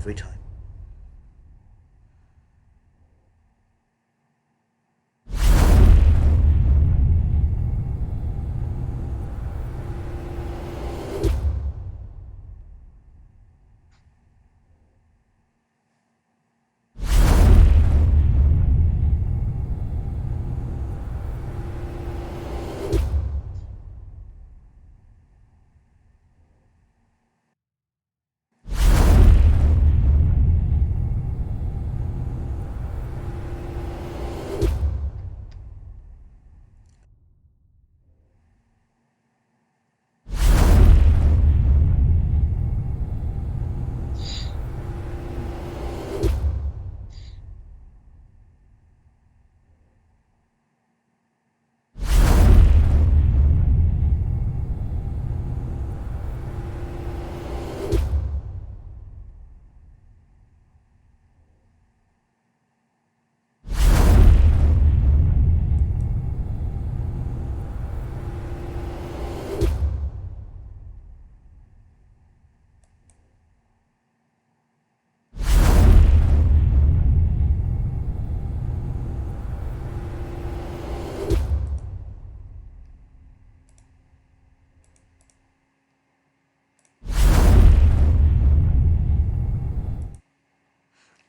every time.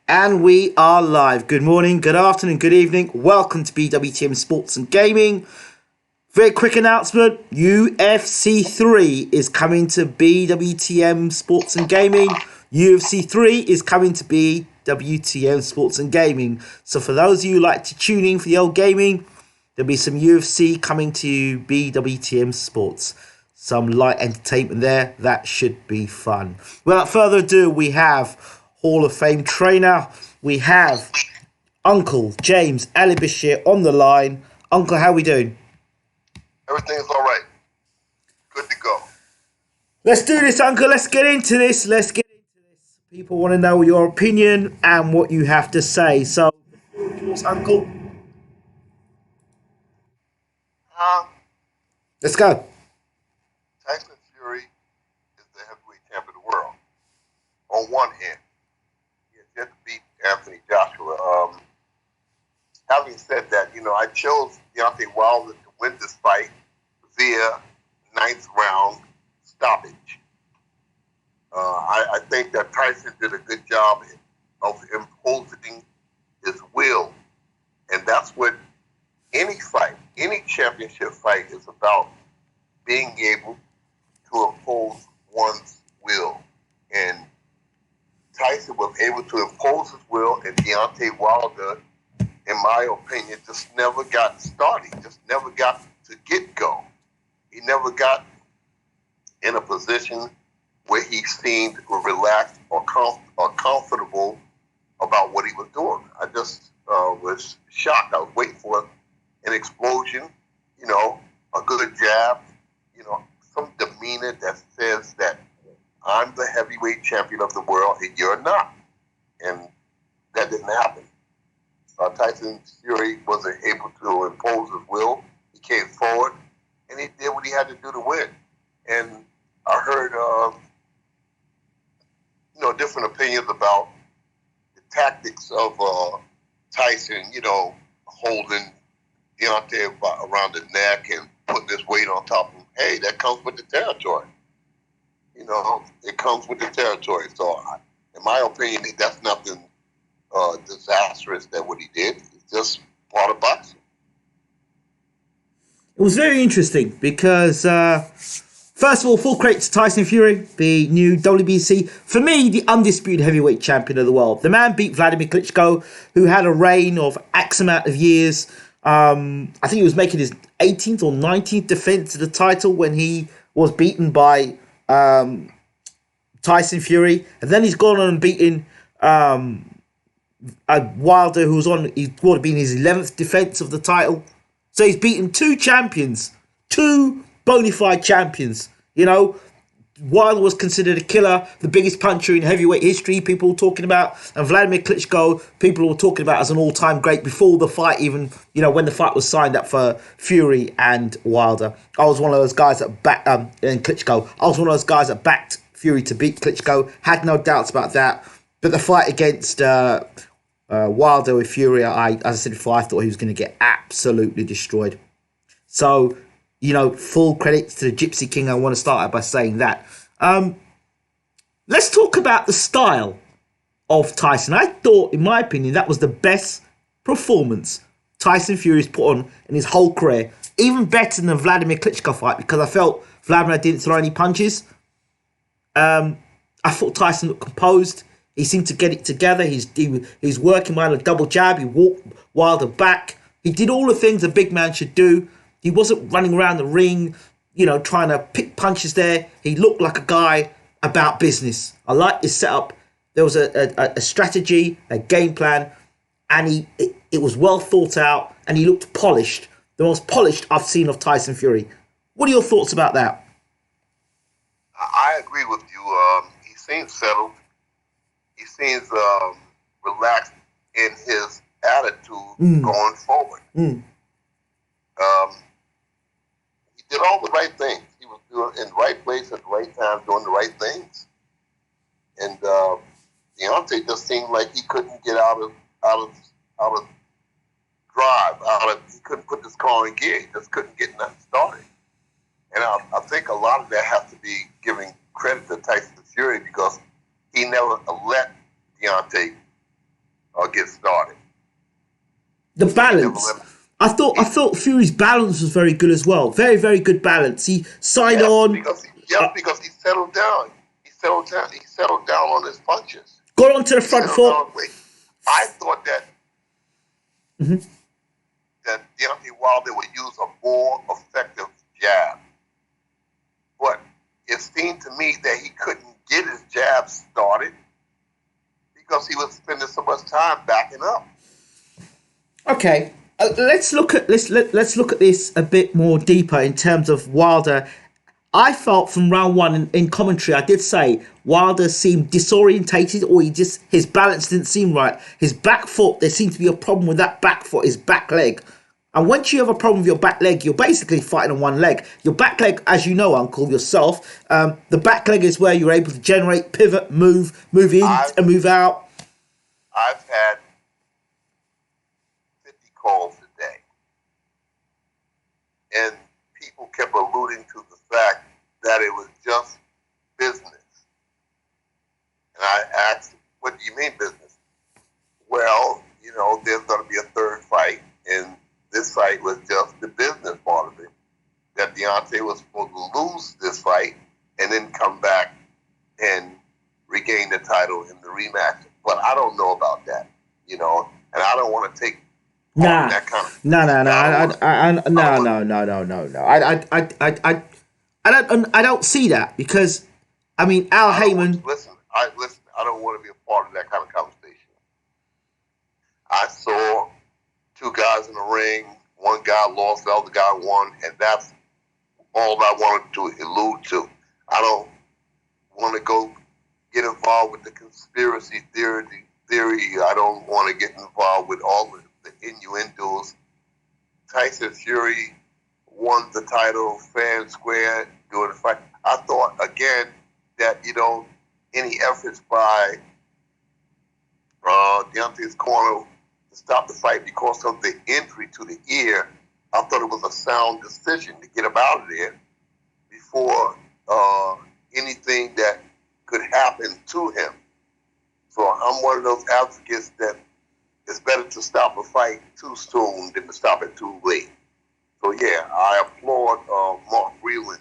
And we are live. Good morning, good afternoon, good evening. Welcome to BWTM Sports and Gaming. Very quick announcement. UFC 3 is coming to BWTM Sports and Gaming. UFC 3 is coming to BWTM Sports and Gaming. So for those of you who like to tune in for the old gaming, there'll be some UFC coming to BWTM Sports. Some light entertainment there. That should be fun. Without further ado, we have Hall of Fame trainer. We have Uncle James Ali Bashir on the line. Uncle, how are we doing? Everything's all right. Good to go. Let's do this, Uncle. Let's get into this. People want to know your opinion and what you have to say. So, Uncle. Let's go. Tyson Fury is the heavyweight champion of the world. On one hand, he has yet to beat Anthony Joshua. Having said that, I chose Deontay Wilder to win this fight via ninth round stoppage. I think that Tyson did a good job of imposing his will, and that's what any fight, any championship fight is about, being able to impose one's will. And Tyson was able to impose his will, and Deontay Wilder, in my opinion, just never got started, just never got to get go. He never got in a position where he seemed relaxed or comfortable about what he was doing. I just was shocked. I was waiting for an explosion, a good jab, some demeanor that says that I'm the heavyweight champion of the world and you're not. And that didn't happen. Tyson Fury wasn't able to impose his will. He came forward and he did what he had to do to win. And I heard, different opinions about the tactics of Tyson, holding Deontay around the neck and putting his weight on top of him. Hey, that comes with the territory. It comes with the territory. So, in my opinion, that's nothing disastrous that what he did. It's just part of boxing. It was very interesting because, first of all, full credit to Tyson Fury, the new WBC, for me, the undisputed heavyweight champion of the world. The man beat Vladimir Klitschko, who had a reign of X amount of years. I think he was making his 18th or 19th defense of the title when he was beaten by Tyson Fury. And then he's gone on and beaten Wilder, who he would have been his 11th defense of the title. So he's beaten two champions, two bona fide champions. Wilder was considered a killer, the biggest puncher in heavyweight history, people were talking about. And Vladimir Klitschko, people were talking about as an all-time great before the fight even, when the fight was signed up for Fury and Wilder. I was one of those guys that backed, and Klitschko, I was one of those guys that backed Fury to beat Klitschko. Had no doubts about that. But the fight against Wilder with Fury, as I said before, I thought he was going to get absolutely destroyed. So, full credit to the Gypsy King. I want to start out by saying that. Let's talk about the style of Tyson. I thought, in my opinion, that was the best performance Tyson Fury's put on in his whole career. Even better than the Vladimir Klitschko fight, because I felt Vladimir didn't throw any punches. I thought Tyson looked composed. He seemed to get it together. He's working behind a double jab. He walked Wilder back. He did all the things a big man should do. He wasn't running around the ring, trying to pick punches there. He looked like a guy about business. I liked his setup. There was a strategy, a game plan, and it was well thought out, and he looked polished. The most polished I've seen of Tyson Fury. What are your thoughts about that? I agree with you. He seems settled. He seems relaxed in his attitude going forward. He did all the right things. He was doing in the right place at the right time, doing the right things. And Deontay just seemed like he couldn't get out of drive. He couldn't put this car in gear. He just couldn't get nothing started. And I think a lot of that has to be giving credit to Tyson Fury, because he never let Deontay get started. The balance. I thought Fury's balance was very good as well. Very, very good balance. He signed on. Because he settled down. He settled down on his punches. Got onto the front foot. I thought that that Deontay Wilder would use a more effective jab. But it seemed to me that he couldn't get his jab started because he was spending so much time backing up. Okay, let's look at this a bit more deeper in terms of Wilder. I felt from round one in commentary, I did say Wilder seemed disorientated, or his balance didn't seem right. His back foot, there seemed to be a problem with that back foot, his back leg. And once you have a problem with your back leg, you're basically fighting on one leg. Your back leg, as you know, Uncle, yourself, the back leg is where you're able to generate, pivot, move in and move out. I've had 50 calls a day. And people kept alluding to the fact that it was just business. And I asked, what do you mean business? Well, there's going to be a third fight, and this fight was just the business part of it. That Deontay was supposed to lose this fight and then come back and regain the title in the rematch. But I don't know about that, and I don't want to take that kind of... No. I don't see that, because, Al Heyman... Listen, I don't want to be a part of that kind of conversation. I saw two guys in the ring. One guy lost, the other guy won, and that's all I wanted to allude to. I don't want to go get involved with the conspiracy theory. I don't want to get involved with all the innuendos. Tyson Fury won the title fair and square during the fight. I thought, again, that, any efforts by Deontay's corner to stop the fight because of the injury to the ear, I thought it was a sound decision to get him out of there before anything that could happen to him. So I'm one of those advocates that it's better to stop a fight too soon than to stop it too late. So yeah, I applaud Mark Breland,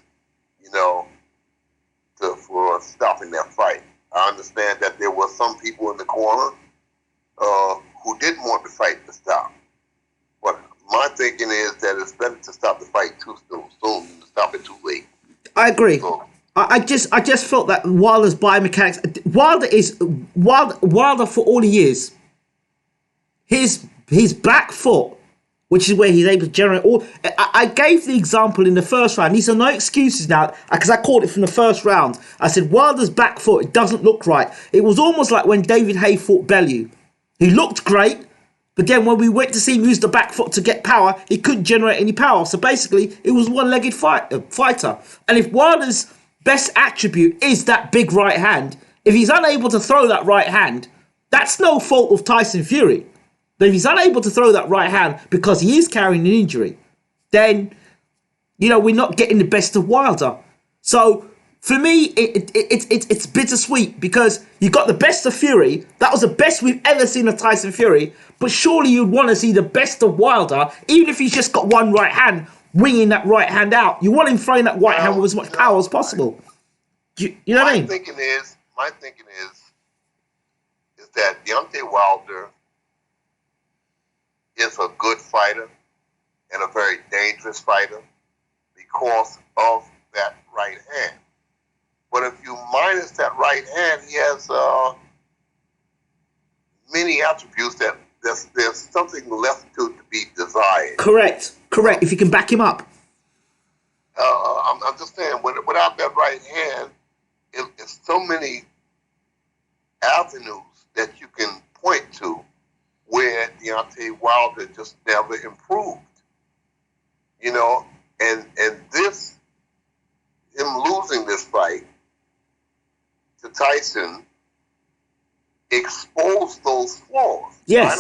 for stopping that fight. I understand that there were some people in the corner who didn't want the fight to stop. But my thinking is that it's better to stop the fight too soon than to stop it too late. I agree. So, I just felt that Wilder's biomechanics. Wilder for all he is. His back foot, which is where he's able to generate all. I gave the example in the first round. These are no excuses now, because I called it from the first round. I said Wilder's back foot, it doesn't look right. It was almost like when David Haye fought Bellew. He looked great, but then when we went to see him use the back foot to get power, he couldn't generate any power. So basically, it was one-legged fighter. And if Wilder's best attribute is that big right hand, if he's unable to throw that right hand, That's no fault of Tyson Fury. But if he's unable to throw that right hand because he is carrying an injury, then, we're not getting the best of Wilder. So, for me, it's bittersweet because you got the best of Fury. That was the best we've ever seen of Tyson Fury. But surely you'd want to see the best of Wilder, even if he's just got one right hand, winging that right hand out. You want him throwing that right hand with as much power as possible. You know what I mean? My thinking is that Deontay Wilder is a good fighter and a very dangerous fighter because of that right hand. But if you minus that right hand, he has many attributes that there's something left to be desired. Correct. If you can back him up. I'm just saying, without that right hand, it's so many avenues that you can point to where Deontay Wilder just never improved. And this, him losing this fight to Tyson, exposed those flaws. Yes. I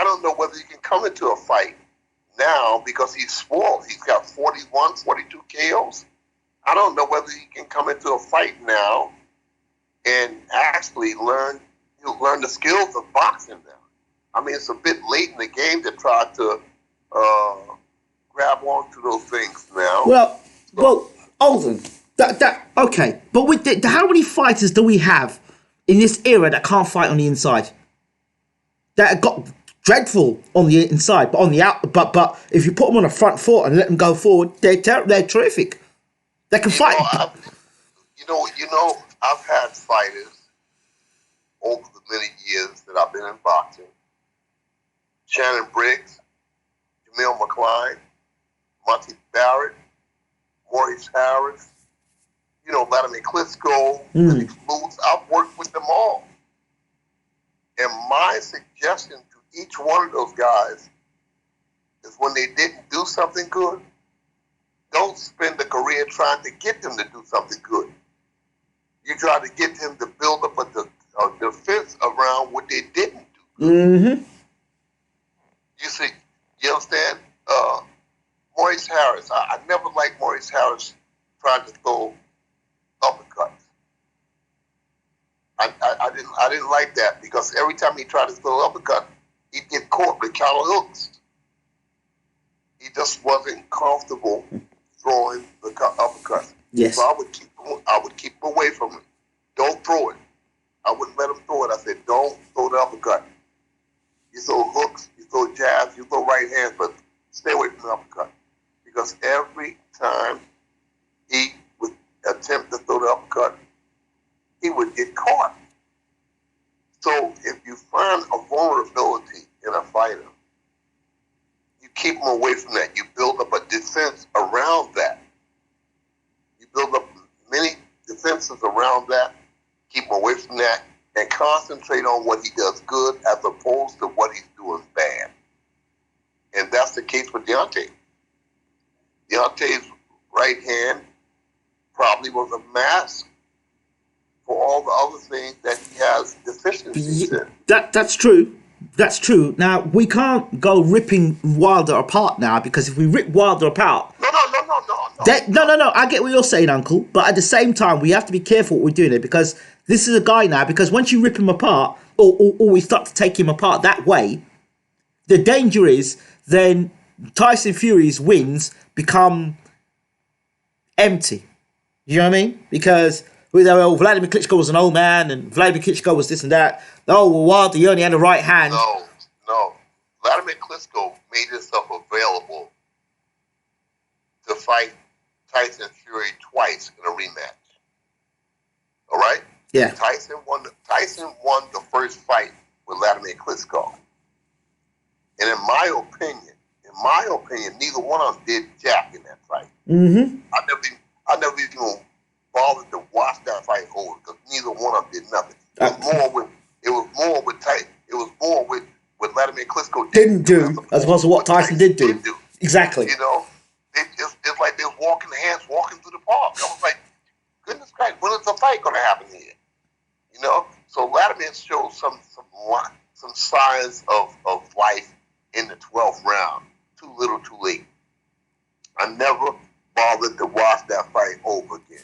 don't know whether he can come into a fight now because he's spoiled. He's got 41, 42 KOs. I don't know whether he can come into a fight now and actually learn the skills of boxing now. I mean, it's a bit late in the game to try to grab onto those things now. Well, Alden, okay. But with how many fighters do we have in this era that can't fight on the inside? That got dreadful on the inside, but on the out. But if you put them on the front foot and let them go forward, they're terrific. They can fight. I've had fighters over the many years that I've been in boxing. Shannon Briggs, Jamil McCline, Monty Barrett, Maurice Harris, Vladimir Klitschko, Felix Lutz. I've worked with them all. And my suggestion to each one of those guys is when they didn't do something good, don't spend a career trying to get them to do something good. You try to get them to build up a defense around what they didn't do. Mm-hmm. You see, you understand? Maurice Harris. I never liked Maurice Harris trying to throw uppercuts. I didn't like that because every time he tried to throw an uppercut, he'd get caught with counter hooks. He just wasn't comfortable throwing the uppercut. Yes. So I would keep him away from him. Don't throw it. I wouldn't let him throw it. I said, don't throw the uppercut. You throw hooks, you throw jabs, you throw right hands, but stay away from the uppercut. Because every time he would attempt to throw the uppercut, he would get caught. So if you find a vulnerability in a fighter, you keep him away from that. You build up a defense around that. You build up many defenses around that, keep him away from that, and concentrate on what he does good as opposed to what he's doing bad. And that's the case with Deontay. Deontay's right hand probably was a mask for all the other things that he has deficiencies in. That's true. That's true. Now, we can't go ripping Wilder apart now, because if we rip Wilder apart... No. No. I get what you're saying, Uncle. But at the same time, we have to be careful what we're doing here, because this is a guy now, because once you rip him apart, or we start to take him apart that way, the danger is then Tyson Fury's wins become empty. You know what I mean? Because Vladimir Klitschko was an old man, and Vladimir Klitschko was this and that. Oh, well, Wilder, you only had a right hand. No. Vladimir Klitschko made himself available to fight Tyson Fury twice in a rematch. All right? Yeah. Tyson won the first fight with Vladimir Klitschko. And in my opinion, neither one of them did jack in that fight. Mm-hmm. I never even bothered to watch that fight over because neither one of them did nothing. It was more with Vladimir Klitschko didn't do as opposed to what Tyson did do. Exactly. It's like they're walking through the park. I was like, goodness Christ, when is the fight going to happen here? So Latimer showed some signs of life in the 12th round. Too little, too late. I never bothered to watch that fight over again.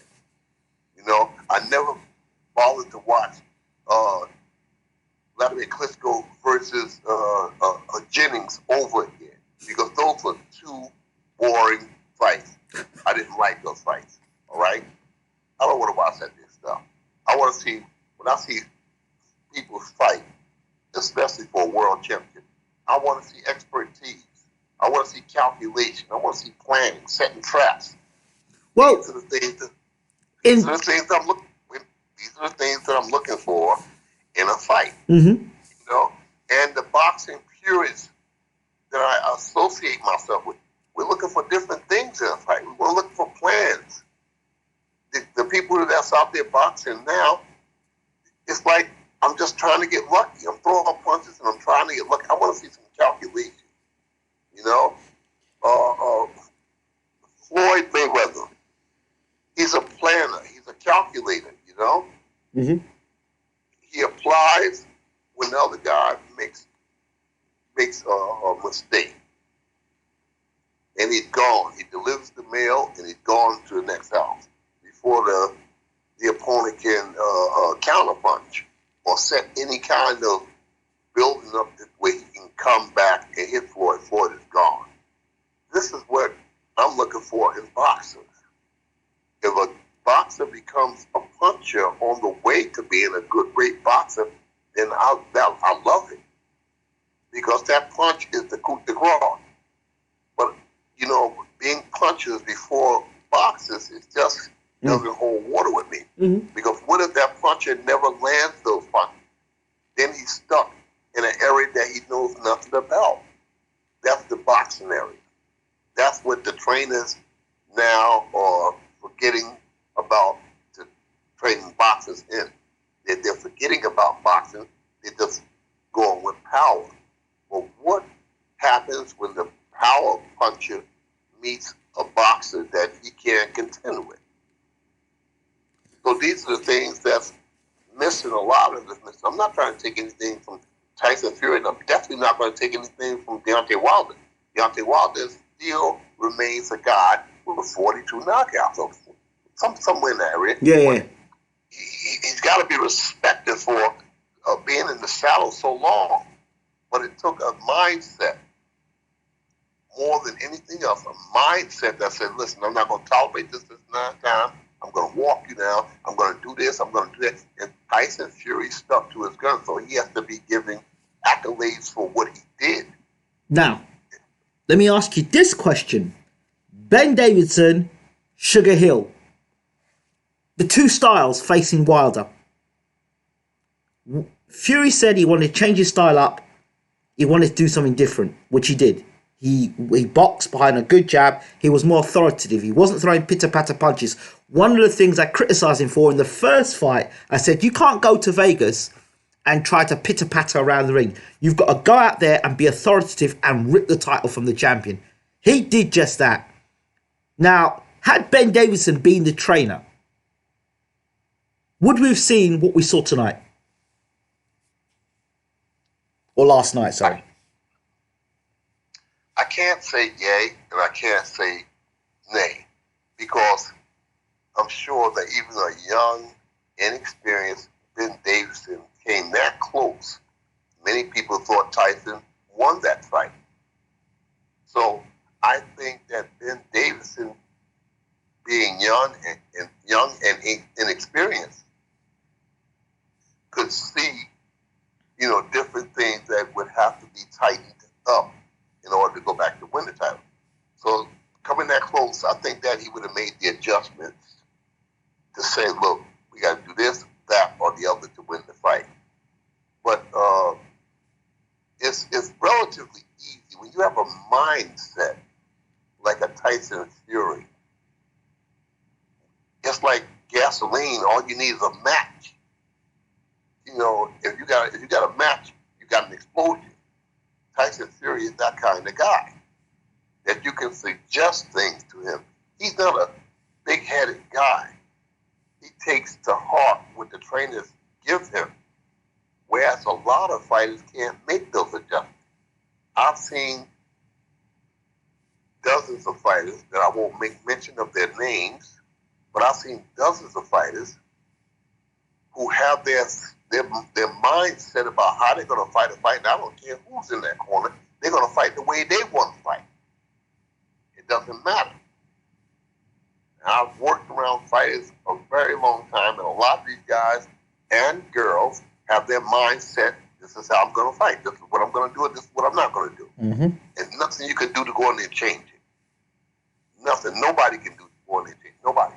I never bothered to watch Vladimir Klitschko versus Jennings over again, because those were two boring fights. I didn't like those fights. All right, I don't want to watch that stuff. I want to see, when I see people fight, especially for a world championship, I want to see expertise. I want to see calculation. I want to see planning, setting traps. Well, these are the things that I'm looking for in a fight. Mm-hmm. And the boxing purists that I associate myself with, we're looking for different things in a fight. We want to look for plans. The people that's out there boxing now, it's like, I'm just trying to get lucky. I'm throwing punches and I'm trying to get lucky. I want to see some calculation. Floyd Mayweather, he's a planner. He's a calculator. Mm-hmm. He applies when the other guy makes a mistake, and he's gone. He delivers the mail and he's gone to the next house before the opponent can counterpunch or set any kind of building up where he can come back and hit Floyd. Floyd is gone. This is what I'm looking for in boxers. If a boxer becomes a puncher on the way to being a great boxer, then I love it, because that punch is the coup de grace. But being punchers before boxers, it just doesn't hold water with me. Mm-hmm. Because what if that puncher never lands those punches? Then he's stuck in an area that he knows nothing about. That's the boxing area. That's what the trainers now are forgetting about, to training boxers in. They're forgetting about boxing. They're just going with power. But what happens when the power puncher meets a boxer that he can't contend with? So these are the things that's missing, a lot of this. I'm not trying to take anything from Tyson Fury, and I'm definitely not going to take anything from Deontay Wilder. Deontay Wilder still remains a guy with 42 knockouts, so somewhere in that area. Yeah. He's got to be respected for being in the saddle so long. But it took a mindset more than anything else, a mindset that said, listen, I'm not going to tolerate this time. I'm going to walk you down. I'm going to do this. I'm going to do that. And Tyson Fury stuck to his gun, so he has to be giving accolades for what he did. Now, let me ask you this question. Ben Davidson, Sugar Hill. The two styles facing Wilder. Fury said he wanted to change his style up. He wanted to do something different, which he did. He boxed behind a good jab. He was more authoritative. He wasn't throwing pitter-patter punches. One of the things I criticised him for in the first fight, I said, you can't go to Vegas and try to pitter-patter around the ring. You've got to go out there and be authoritative and rip the title from the champion. He did just that. Now, had Ben Davison been the trainer, would we have seen what we saw tonight? Or last night, sorry. I can't say yay and I can't say nay, because I'm sure that even a young, inexperienced Ben Davison came that close. Many people thought Tyson won that fight. So I think that Ben Davison, being young and inexperienced, could see, different things that would have to be tightened up in order to go back to win the title. So coming that close, I think that he would have made the adjustments to say, look, we got to do this, that, or the other to win the fight. But it's relatively easy when you have a mindset like a Tyson Fury. It's like gasoline. All you need is a match. If you got a match, you got an explosion. Tyson Fury is that kind of guy that you can suggest things to him. He's not a big-headed guy. He takes to heart what the trainers give him, Whereas a lot of fighters can't make those adjustments. I've seen dozens of fighters that I won't make mention of their names, but I've seen dozens of fighters who have their mindset about how they're going to fight a fight. And I don't care who's in that corner. They're going to fight the way they want to fight. It doesn't matter. I've worked around fighters for a very long time, and a lot of these guys and girls have their mindset. This is how I'm going to fight. This is what I'm going to do, and this is what I'm not going to do. Mm-hmm. There's nothing you can do to go in there and change it. Nothing. Nobody can do to go in there and change it. Nobody.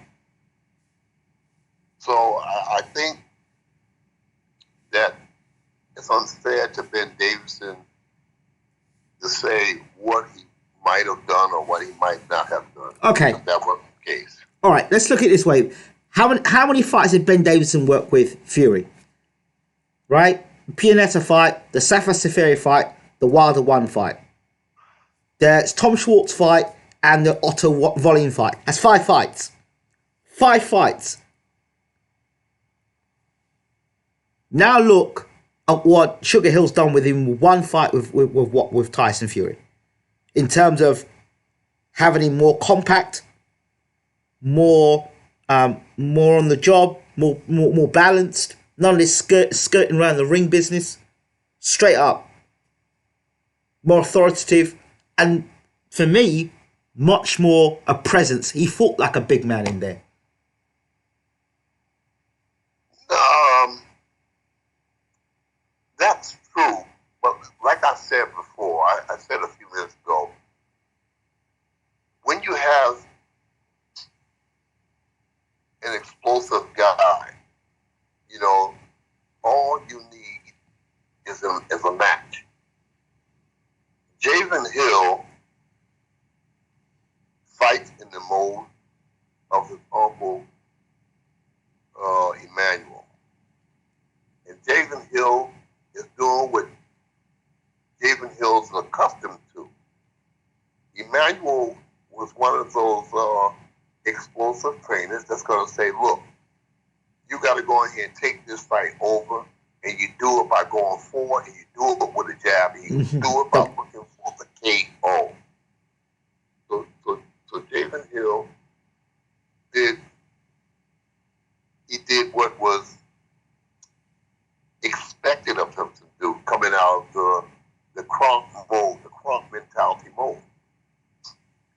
So I think that it's unfair to Ben Davison to say what he might have done or what he might not have done. Okay. If that wasn't the case. All right, let's look at it this way. How many fights did Ben Davison work with Fury? Right? The Pianetta fight, the Safa Safari fight, the Wilder 1 fight. There's Tom Schwartz fight and the Otto Volume fight. That's 5 fights. 5 fights. Now look at what Sugar Hill's done with him with 1 fight with Tyson Fury. In terms of having him more compact, more on the job, more balanced. None of this skirting around the ring business. Straight up. More authoritative. And for me, much more a presence. He fought like a big man in there. That's true. But like I said before, I said a few minutes ago, when you have an explosive guy, all you need is a match. Javen Hill fights in the mode of his uncle Emmanuel. And Javen Hill is doing what Javen Hill's accustomed to. Emmanuel was one of those explosive trainers that's going to say, look, you got to go in here and take this fight over, and you do it by going forward, and you do it with a jab, and you do it by looking for the KO. So Javen Hill did what was expected of him to do, coming out of the Kronk mode, the Kronk mentality mode.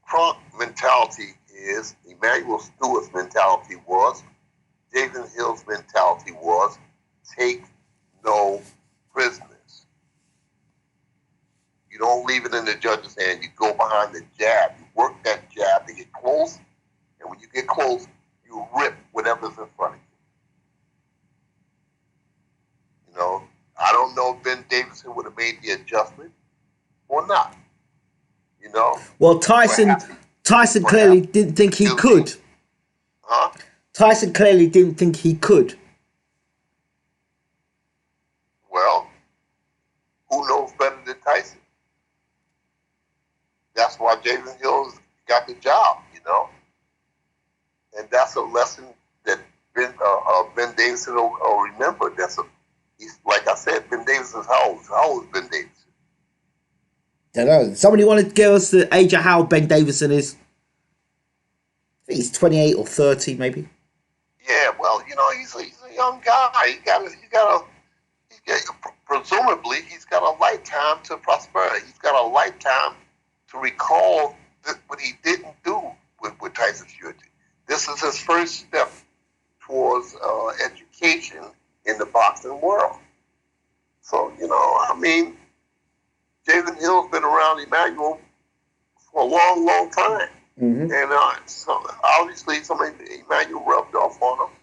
Kronk mentality is, Emmanuel Stewart's mentality was, Javen Hill's mentality was, take no prisoners. You don't leave it in the judge's hand. You go behind the jab. You work that jab to get close, and when you get close, you rip whatever's in front of you. I don't know if Ben Davison would have made the adjustment or not. Well, Tyson clearly didn't think he could. Huh? Tyson clearly didn't think he could. Well, who knows better than Tyson? That's why Javen Hill got the job, And that's a lesson that Ben Davison will remember. He's, like I said, Ben Davison's how old? How old is Ben Davison? Don't know. Somebody want to give us the age of how Ben Davison is? I think he's 28 or 30, maybe. Yeah, well, he's a young guy. Presumably, he's got a lifetime to prosperity. He's got a lifetime to recall what he didn't do with Tyson Fury. This is his first step towards education in the boxing world. So, Javen Hill's been around Emmanuel for a long, long time. Mm-hmm. And so obviously Emmanuel rubbed off on him,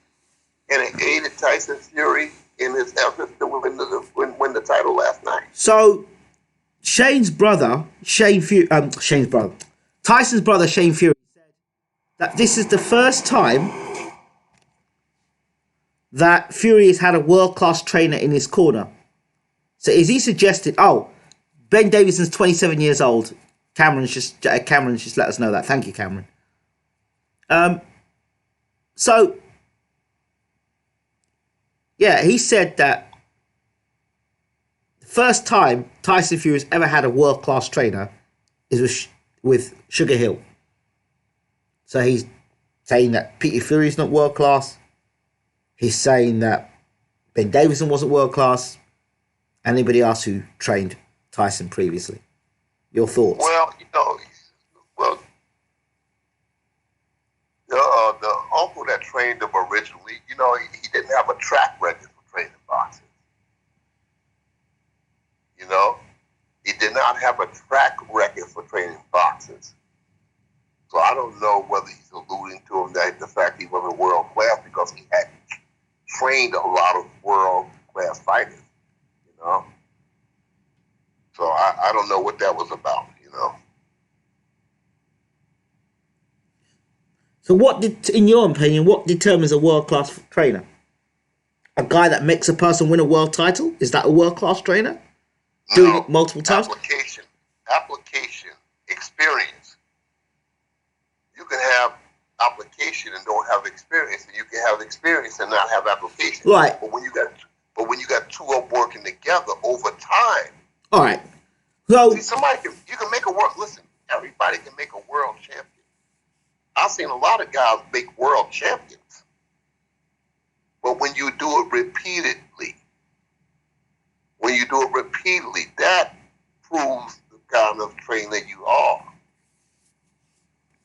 and it aided Tyson Fury in his efforts to win the title last night. So, Tyson's brother, Shane Fury, said that this is the first time that Fury has had a world-class trainer in his corner. So is he suggested, Ben Davison's 27 years old. Cameron's just let us know that. Thank you, Cameron. So, yeah, he said that first time Tyson Fury's ever had a world-class trainer is with Sugar Hill. So he's saying that Peter Fury's not world-class. He's saying that Ben Davison wasn't world-class. Anybody else who trained Tyson previously? Your thoughts? Well, the uncle that trained him originally, he didn't have a track record for training boxers. He did not have a track record for training boxers. So I don't know whether he's alluding to him that the fact he wasn't world class because he had trained a lot of world class fighters. So I don't know what that was about. So in your opinion, what determines a world-class trainer? A guy that makes a person win a world title? Is that a world-class trainer? Doing it multiple times? Application, experience. You can have application and don't have experience, and you can have experience and not have application. Right. But when you got two of them working together over time. All right. So see, you can make a world. Listen, everybody can make a world champion. I've seen a lot of guys make world champions, but when you do it repeatedly, that proves the kind of trainer you are.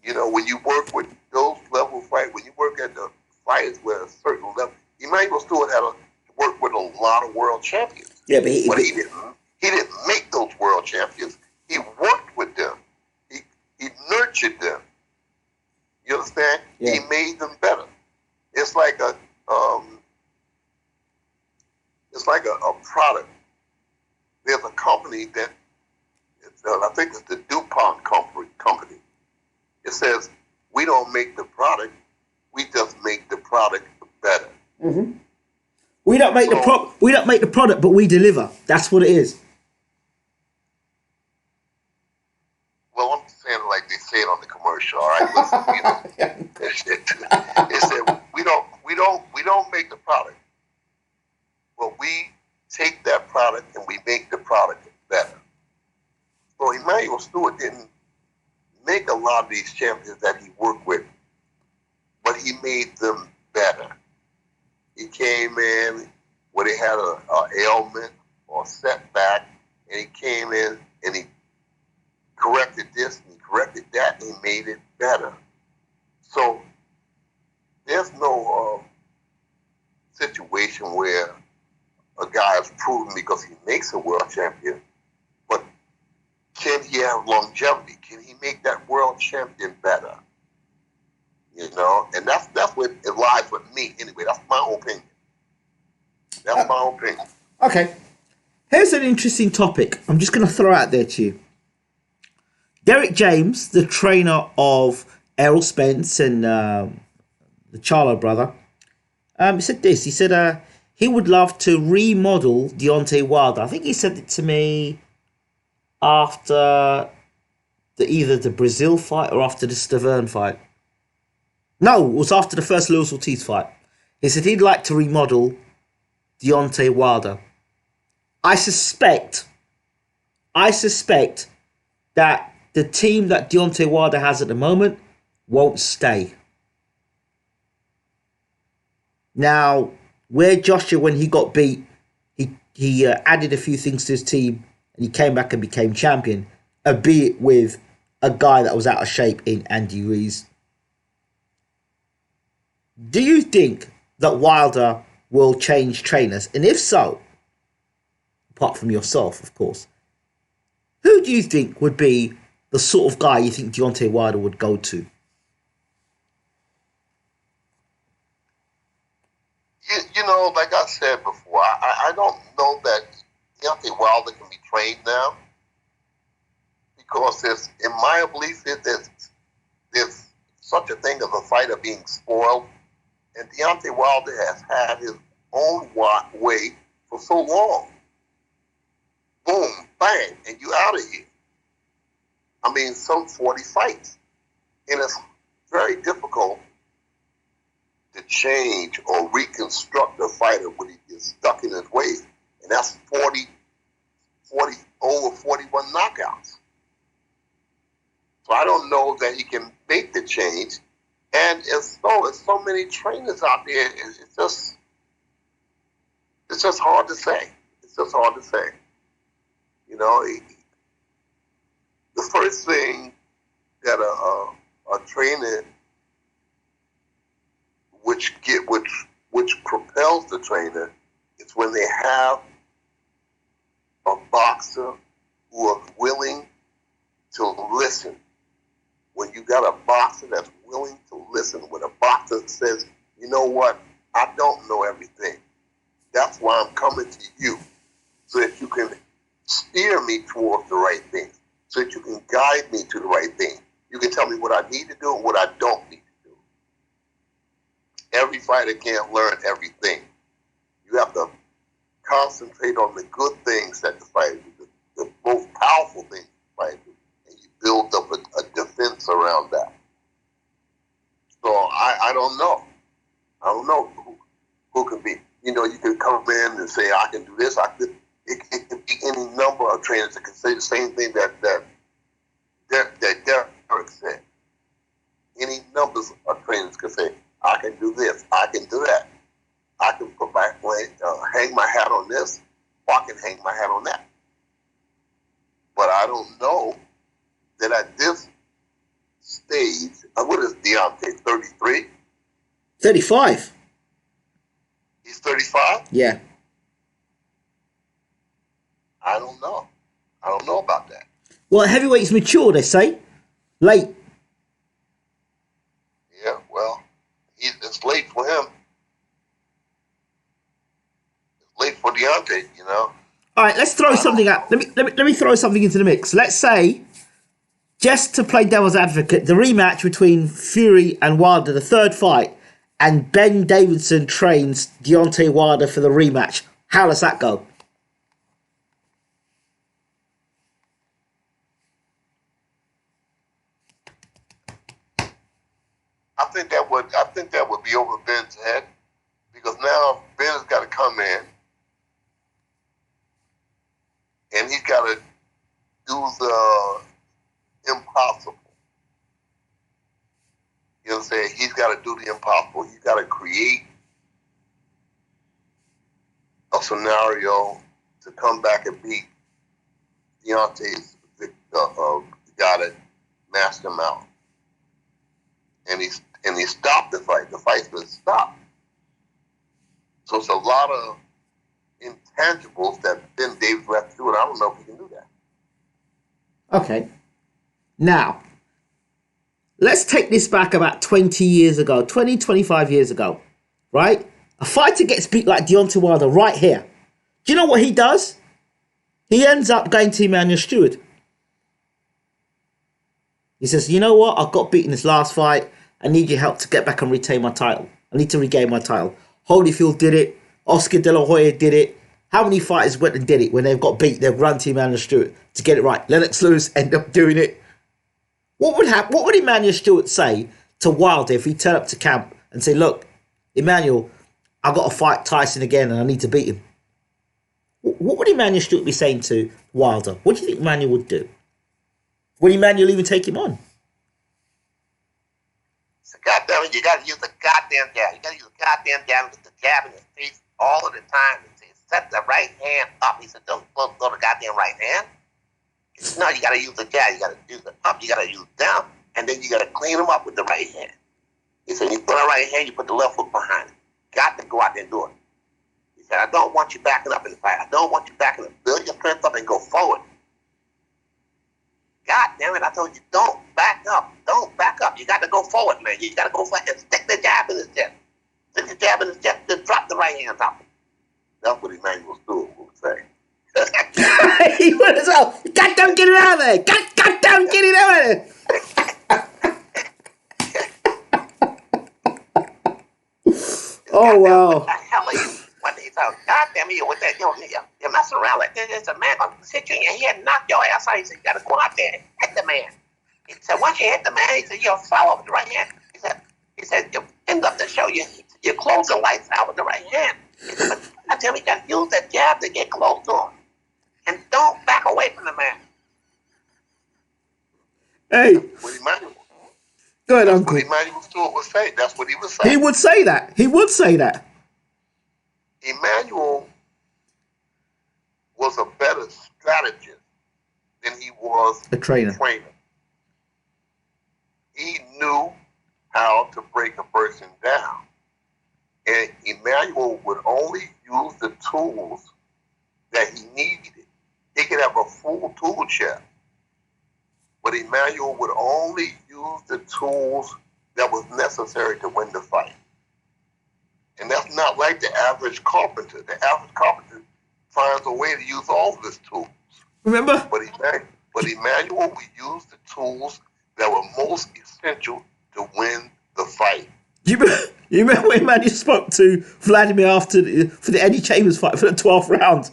When you work with those level fights, when you work at the fighters with a certain level, Emmanuel Stewart had to work with a lot of world champions. Yeah, but he didn't make those world champions. He worked with them. He nurtured them. You understand? Yeah. He made them better. It's like a product. There's a company that I think it's the DuPont company. It says we don't make the product, we just make the product better. Mm-hmm. We don't make the product, but we deliver. That's what it is. Well, I'm saying it like they say it on the commercial. All right, listen, it said we don't make the product, but we take that product and we make the product better. So Emmanuel Stewart didn't make a lot of these champions that he worked with, but he made them better. He came in where they had a ailment or setback, and he came in and he corrected this and he corrected that and he made it better. So there's no situation where a guy is proven because he makes a world champion, but can he have longevity? Can he make that world champion better? And that's what it lies with me anyway. That's my opinion. Okay. Here's an interesting topic. I'm just going to throw out there to you. Derek James, the trainer of Errol Spence and the Charlo brother, said this. He said he would love to remodel Deontay Wilder. I think he said it to me after either the Brazil fight or after the Stavern fight. No, it was after the first Luis Ortiz fight. He said he'd like to remodel Deontay Wilder. I suspect that the team that Deontay Wilder has at the moment won't stay. Now, where Joshua, when he got beat, he added a few things to his team and he came back and became champion, albeit with a guy that was out of shape in Andy Ruiz. Do you think that Wilder will change trainers? And if so, apart from yourself, of course, who do you think would be the sort of guy you think Deontay Wilder would go to? Like I said before, I don't know that Deontay Wilder can be trained now because in my belief, there's such a thing as a fighter being spoiled. And Deontay Wilder has had his own way for so long. Boom, bang, and you out of here. I mean, some 40 fights. And it's very difficult to change or reconstruct a fighter when he gets stuck in his ways. And that's 40 over 41 knockouts. So I don't know that he can make the change. And it's so many trainers out there. It's just hard to say. It's just hard to say. You know, the first thing that a trainer, which propels the trainer, is when they have a boxer who is willing to listen. When you got a boxer that's willing to listen, when a boxer says, you know what, I don't know everything. That's why I'm coming to you, so that you can steer me towards the right thing, so that you can guide me to the right thing. You can tell me what I need to do and what I don't need to do. Every fighter can't learn everything. You have to concentrate on the good things that the fighter do, the most powerful things the fighter do, and you build up a defense around that. So I don't know. I don't know who can be. You know, you can come in and say, I can do this. It could be any number of trainers that can say the same thing that Derek said. Any numbers of trainers can say, I can do this, I can do that. I can hang my hat on this, or I can hang my hat on that. But I don't know that at this stage, what is Deontay, 33? 35. He's 35? Yeah. I don't know. I don't know about that. Well, heavyweight's mature, they say. Late. Yeah, well, it's late for him. It's late for Deontay, you know. All right, let's throw something out. Let me throw something into the mix. Let's say, just to play devil's advocate, the rematch between Fury and Wilder, the third fight, and Ben Davidson trains Deontay Wilder for the rematch. How does that go? I think that would be over Ben's head, because now Ben's got to come in and he's got to do the impossible. You know what I'm saying? He's got to do the impossible. He's got to create a scenario to come back and beat Deontay's the guy that mashed him out. And he stopped the fight. The fight's been stopped. So it's a lot of intangibles that Ben Davis will have to do, and I don't know if he can do that. Okay. Now, let's take this back about 20 years ago, 20, 25 years ago, right? A fighter gets beat like Deontay Wilder right here. Do you know what he does? He ends up going to Emmanuel Stewart. He says, you know what? I got beaten this last fight. I need your help to get back and retain my title. I need to regain my title. Holyfield did it. Oscar De La Hoya did it. How many fighters went and did it when they've got beat? They've run to Emmanuel Stewart to get it right. Lennox Lewis end up doing it. What would Emmanuel Stewart say to Wilder if he turned up to camp and say, look, Emmanuel, I got to fight Tyson again and I need to beat him? What would Emmanuel Stewart be saying to Wilder? What do you think Emmanuel would do? Would Emmanuel even take him on? So goddamn it, you got to use the goddamn jab. You got to use the goddamn jab with the jab in his face all of the time. He said, set the right hand up. He said, don't go the goddamn right hand. He said, no, you got to use the jab. You got to use the up. You got to use down. And then you got to clean him up with the right hand. He said, you put the right hand, you put the left foot behind it. Got to go out there and do it. He said, I don't want you backing up in the fight. I don't want you backing up. Build your strength up and go forward. God damn it, I told you, don't back up. Don't back up. You got to go forward, man. You got to go forward and stick the jab in his chest. Stick the jab in his chest, then drop the right hand top. That's what Emmanuel Stewart would say. He would as well. Goddamn, get it out of there. Goddamn, get it out of there. Oh, wow. What the hell are you? What he's out? God damn you with that, you're messing around like this. There's a man gonna sit you in your head and knock your ass out. He said, you gotta go out there and hit the man. He said, once you hit the man, he said, you'll follow with the right hand. He said, you end up to show you close the lights out with the right hand. He said, but I tell you, you gotta use that jab to get close to him. and don't back away from the man. Hey, What Emmanuel, go ahead, that's Uncle. what Emmanuel Stewart was saying. That's what he was He saying. would say that. He would say that. Emmanuel was a better strategist than he was A trainer. He knew how to break a person down. And Emmanuel would only use the tools that he needed. He could have a full tool chest, but Emmanuel would only use the tools that was necessary to win the fight. And that's not like the average carpenter. The average carpenter finds a way to use all of his tools. Remember? But Emmanuel would use the tools that were most essential to win the fight. You remember when Emmanuel spoke to Vladimir for the Eddie Chambers fight for the 12th round?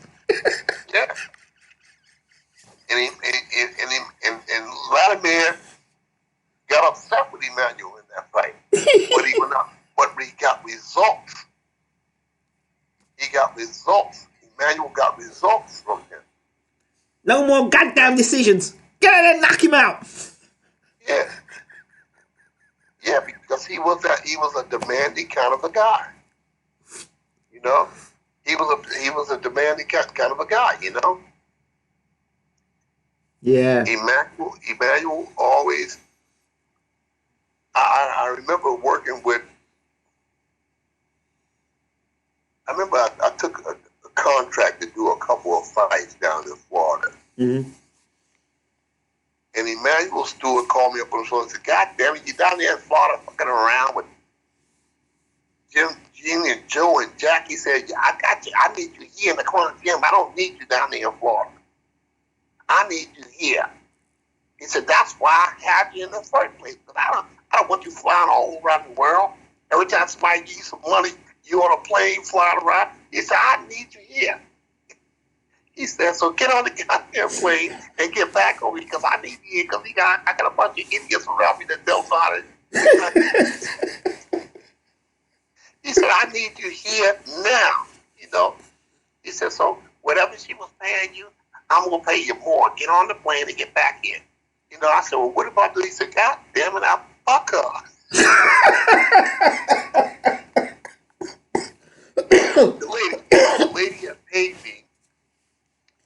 Yeah. And Vladimir got upset with Emmanuel in that fight. But he went up. But he got results. He got results. Emmanuel got results from him. No more goddamn decisions. Get in there and knock him out. Yeah. Yeah, because he was a demanding kind of a guy. You know? He was a demanding kind of a guy, you know? Yeah. Emmanuel always. I remember working with. I remember I took a contract to do a couple of fights down in Florida. Mm-hmm. And Emmanuel Stewart called me up on the phone and said, "God damn it, you down there in Florida fucking around with Jim and Joe and Jack." He said, "I got you. I need you here in the corner, Jim. I don't need you down there in Florida. I need you here." He said, "That's why I have you in the first place. Because I don't want you flying all around the world. Every time somebody gives you some money, you on a plane flying around." He said, "I need you here." He said, "So get on the goddamn plane and get back over here because I need you here because I got a bunch of idiots around me that don't know how to." He said, "I need you here now." You know. He said, "So whatever she was paying you, I'm gonna pay you more. Get on the plane and get back here." You know, I said, "Well, what about this?" He said, "God damn it, I'll fuck her." the lady that paid me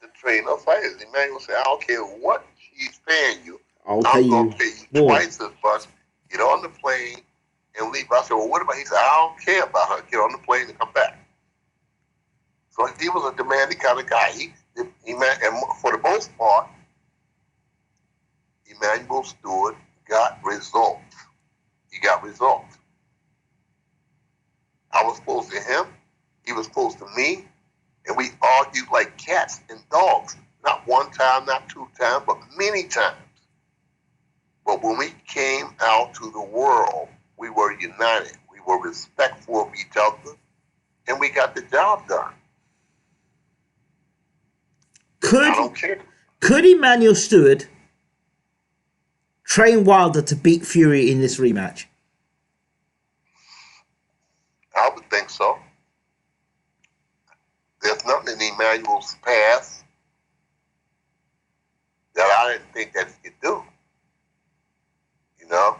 to train her fighters. Emmanuel said, "I don't care what she's paying you. I'm going to pay you twice as much. Get on the plane and leave." I said, "Well, what about?" He said, "I don't care about her. Get on the plane and come back." So he was a demanding kind of guy. And for the most part, Emmanuel Stewart got results. He got results. I was close to him. He was close to me. And we argued like cats and dogs. Not one time, not two times, but many times. But when we came out to the world, we were united. We were respectful of each other. And we got the job done. I don't care. Could Emmanuel Stewart train Wilder to beat Fury in this rematch? I would think so. There's nothing in Emmanuel's past that I didn't think that he could do. You know?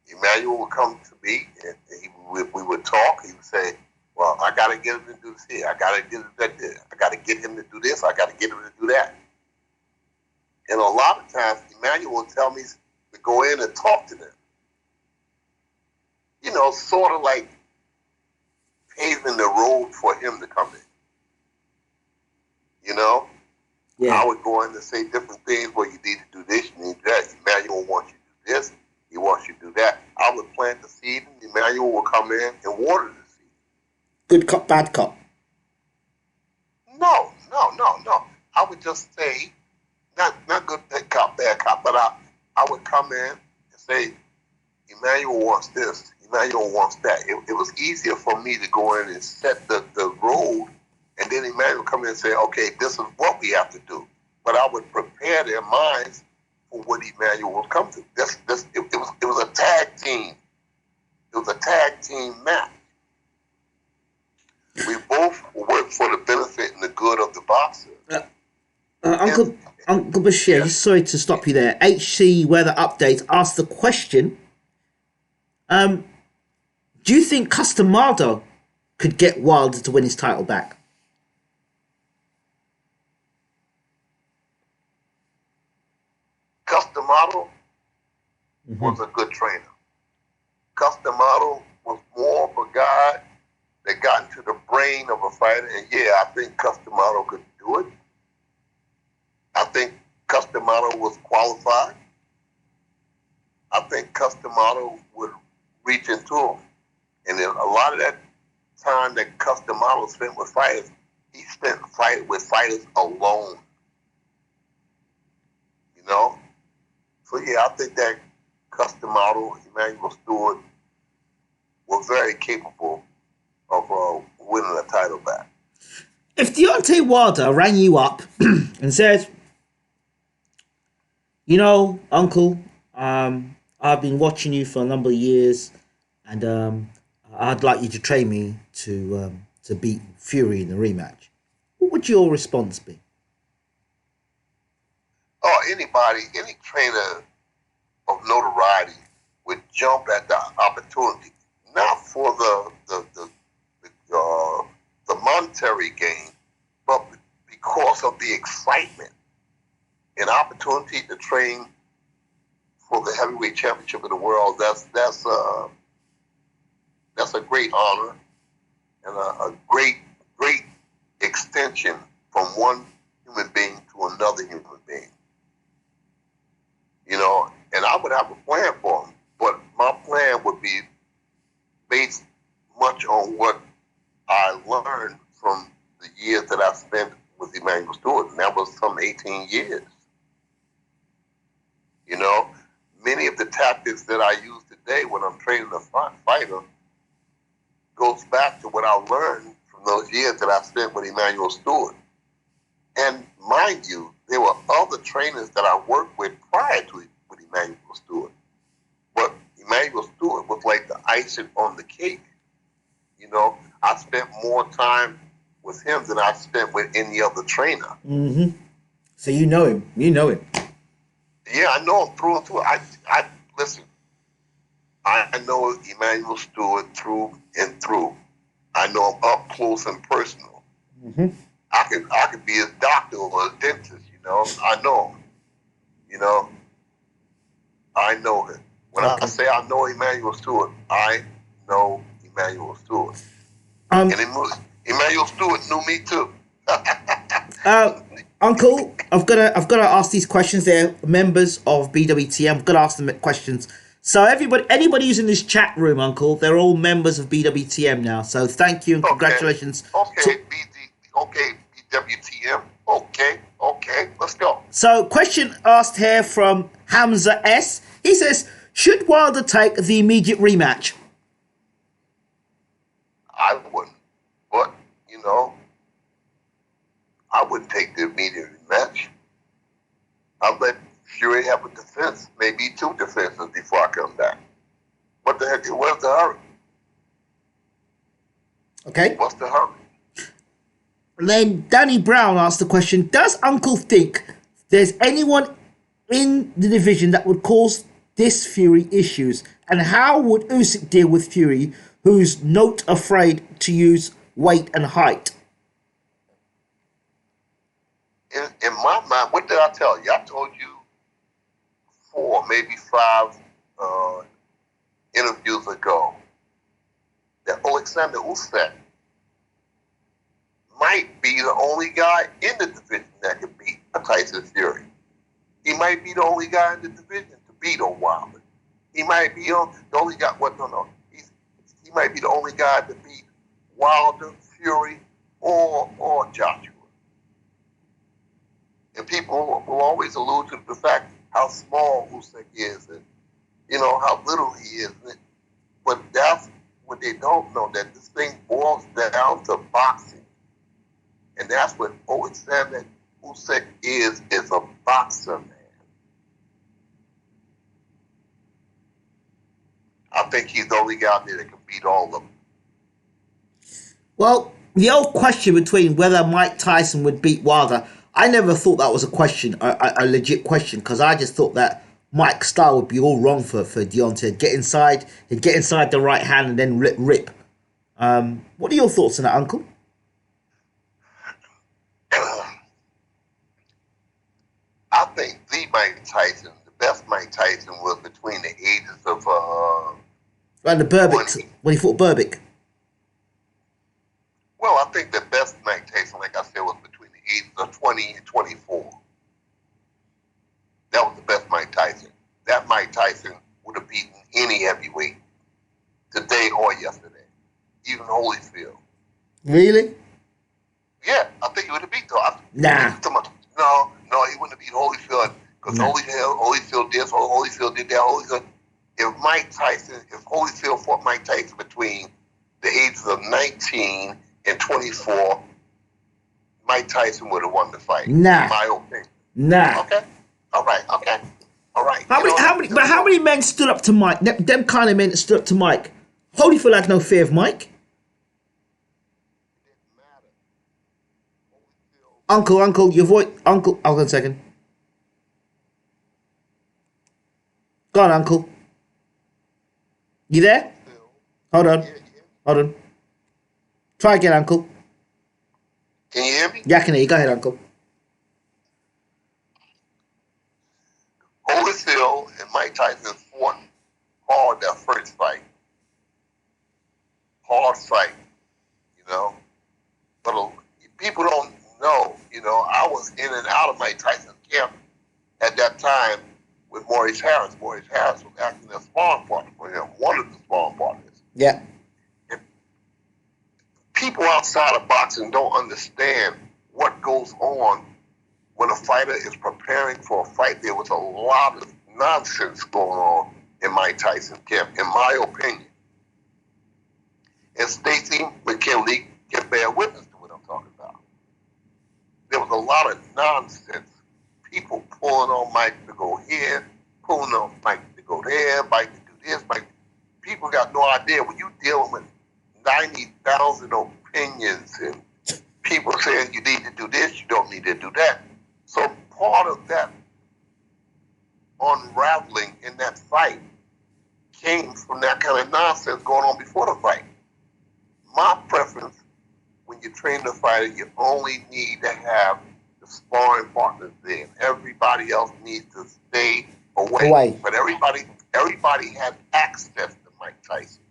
Emmanuel would come to me and we would talk. He would say, "Well, I got to get him to do this here. I got to get him to do this. I got to get him to do this. I got to get him to do that." And a lot of times, Emmanuel would tell me to go in and talk to them. You know, sort of like paving the road for him to come in. You know? Yeah. I would go in and say different things. "Well, you need to do this, you need to do that. Emmanuel wants you to do this, he wants you to do that." I would plant the seed, and Emmanuel will come in and water the seed. Good cop, bad cop. No. I would just say, not good cop, bad cop, but I would come in and say, "Emmanuel wants this, Emmanuel wants that." It was easier for me to go in and set the road, and then Emmanuel come in and say, "Okay, this is what we have to do." But I would prepare their minds for what Emmanuel would come to. It was a tag team. It was a tag team match. We both work for the benefit and the good of the boxer. Uncle Bashir, Yeah. just sorry to stop you there. HC Weather Update asked the question: do you think Customado could get Wilder to win his title back? Customado was a good trainer. Customado was more of a guy that got into the brain of a fighter, and yeah, I think Customado could do it. I think Customado was qualified. I think Customado would reach into him. And then a lot of that time that Customado spent with fighters, he spent with fighters alone. You know? So yeah, I think that Customado, Emmanuel Stewart, were very capable of winning a title back. If Deontay Wilder rang you up and said, you know, Uncle, I've been watching you for a number of years, and I'd like you to train me to beat Fury in the rematch, what would your response be? Oh, any trainer of notoriety would jump at the opportunity, not for the monetary gain, but because of the excitement and opportunity to train for the heavyweight championship of the world. That's a great honor and a great extension from one human being to another human being. You know, and I would have a plan for him, but my plan would be based much on what I learned from the years that I spent with Emmanuel Stewart, and that was some 18 years. You know, many of the tactics that I use today when I'm training a fighter goes back to what I learned from those years that I spent with Emmanuel Stewart. And mind you, there were other trainers that I worked with prior to with Emmanuel Stewart. But Emmanuel Stewart was like the icing on the cake. You know, I spent more time with him than I spent with any other trainer. Mm-hmm. So you know him. You know him. Yeah, I know him through and through. I listen. I know Emmanuel Stewart through and through. I know him up close and personal. Mm-hmm. I could be a doctor or a dentist. You know, I know him. You know, I know him. When I say I know Emmanuel Stewart, I know Emmanuel Stewart. And Emmanuel Stewart knew me too. Uncle, I've got to ask these questions. They're members of BWTM. I've got to ask them questions. So anybody who's in this chat room, Uncle, they're all members of BWTM now. So thank you and congratulations. Okay, BWTM. Okay, let's go. So question asked here from Hamza S. He says, should Wilder take the immediate rematch? I wouldn't, but you know, I wouldn't take the immediate rematch. I'll let Fury have a defense, maybe two defenses before I come back. What the heck? What's the hurry? Okay. What's the hurry? Then Danny Brown asked the question, does Uncle think there's anyone in the division that would cause this Fury issues? And how would Usyk deal with Fury, who's not afraid to use weight and height? In my mind, what did I tell you? I told you 4, maybe 5 interviews ago that Alexander Usyk might be the only guy in the division that can beat a Tyson Fury. He might be the only guy in the division to beat a Wilder. He might be the only guy. He might be the only guy to beat Wilder, Fury, or Joshua. And people will always allude to the fact how small Usyk is, and you know how little he is. But that's what they don't know, that this thing boils down to boxing. And that's what Alexander Usyk is a boxer, man. I think he's the only guy out there that can beat all of them. Well, the old question between whether Mike Tyson would beat Wilder, I never thought that was a question, a legit question, because I just thought that Mike's style would be all wrong for Deontay. He'd get inside the right hand and then rip. What are your thoughts on that, Uncle? I think the best Mike Tyson was between the ages of Like the Burbick, 20. when he fought Burbick. Well, I think the best Mike Tyson, like I said, was between the ages of 20 and 24. That was the best Mike Tyson. That Mike Tyson would have beaten any heavyweight today or yesterday, even Holyfield. Really? Yeah, I think he would have beat him. Nah. No, he wouldn't have beat Holyfield because Holyfield did so, Holyfield did that. If Holyfield fought Mike Tyson between the ages of 19 and 24, Mike Tyson would have won the fight. Nah. In my opinion. Nah. Okay. All right. How many men stood up to Mike? Them kind of men that stood up to Mike. Holyfield had no fear of Mike. Uncle, your voice. Uncle, hold on a second. Go on, Uncle. You there? Hold on. Try again, Uncle. Can you hear me? Yeah, I can hear you. Go ahead, Uncle. Holyfield and Mike Tyson fought hard that first fight. Hard fight, But people don't know, I was in and out of Mike Tyson's camp at that time with Maurice Harris. Maurice Harris was acting as sparring partner for him, one of the sparring partners. Yeah. And people outside of boxing don't understand what goes on when a fighter is preparing for a fight. There was a lot of nonsense going on in Mike Tyson's camp, in my opinion. And Stacey McKinley can bear witness to what I'm talking about. There was a lot of nonsense. People pulling on Mike to go here, pulling on Mike to go there, Mike to do this, Mike. People got no idea when you're dealing with 90,000 opinions and people saying you need to do this, you don't need to do that. So part of that unraveling in that fight came from that kind of nonsense going on before the fight. My preference, when you train the fighter, you only need to have the sparring partners there. Everybody else needs to stay away. But everybody had access to Mike Tyson.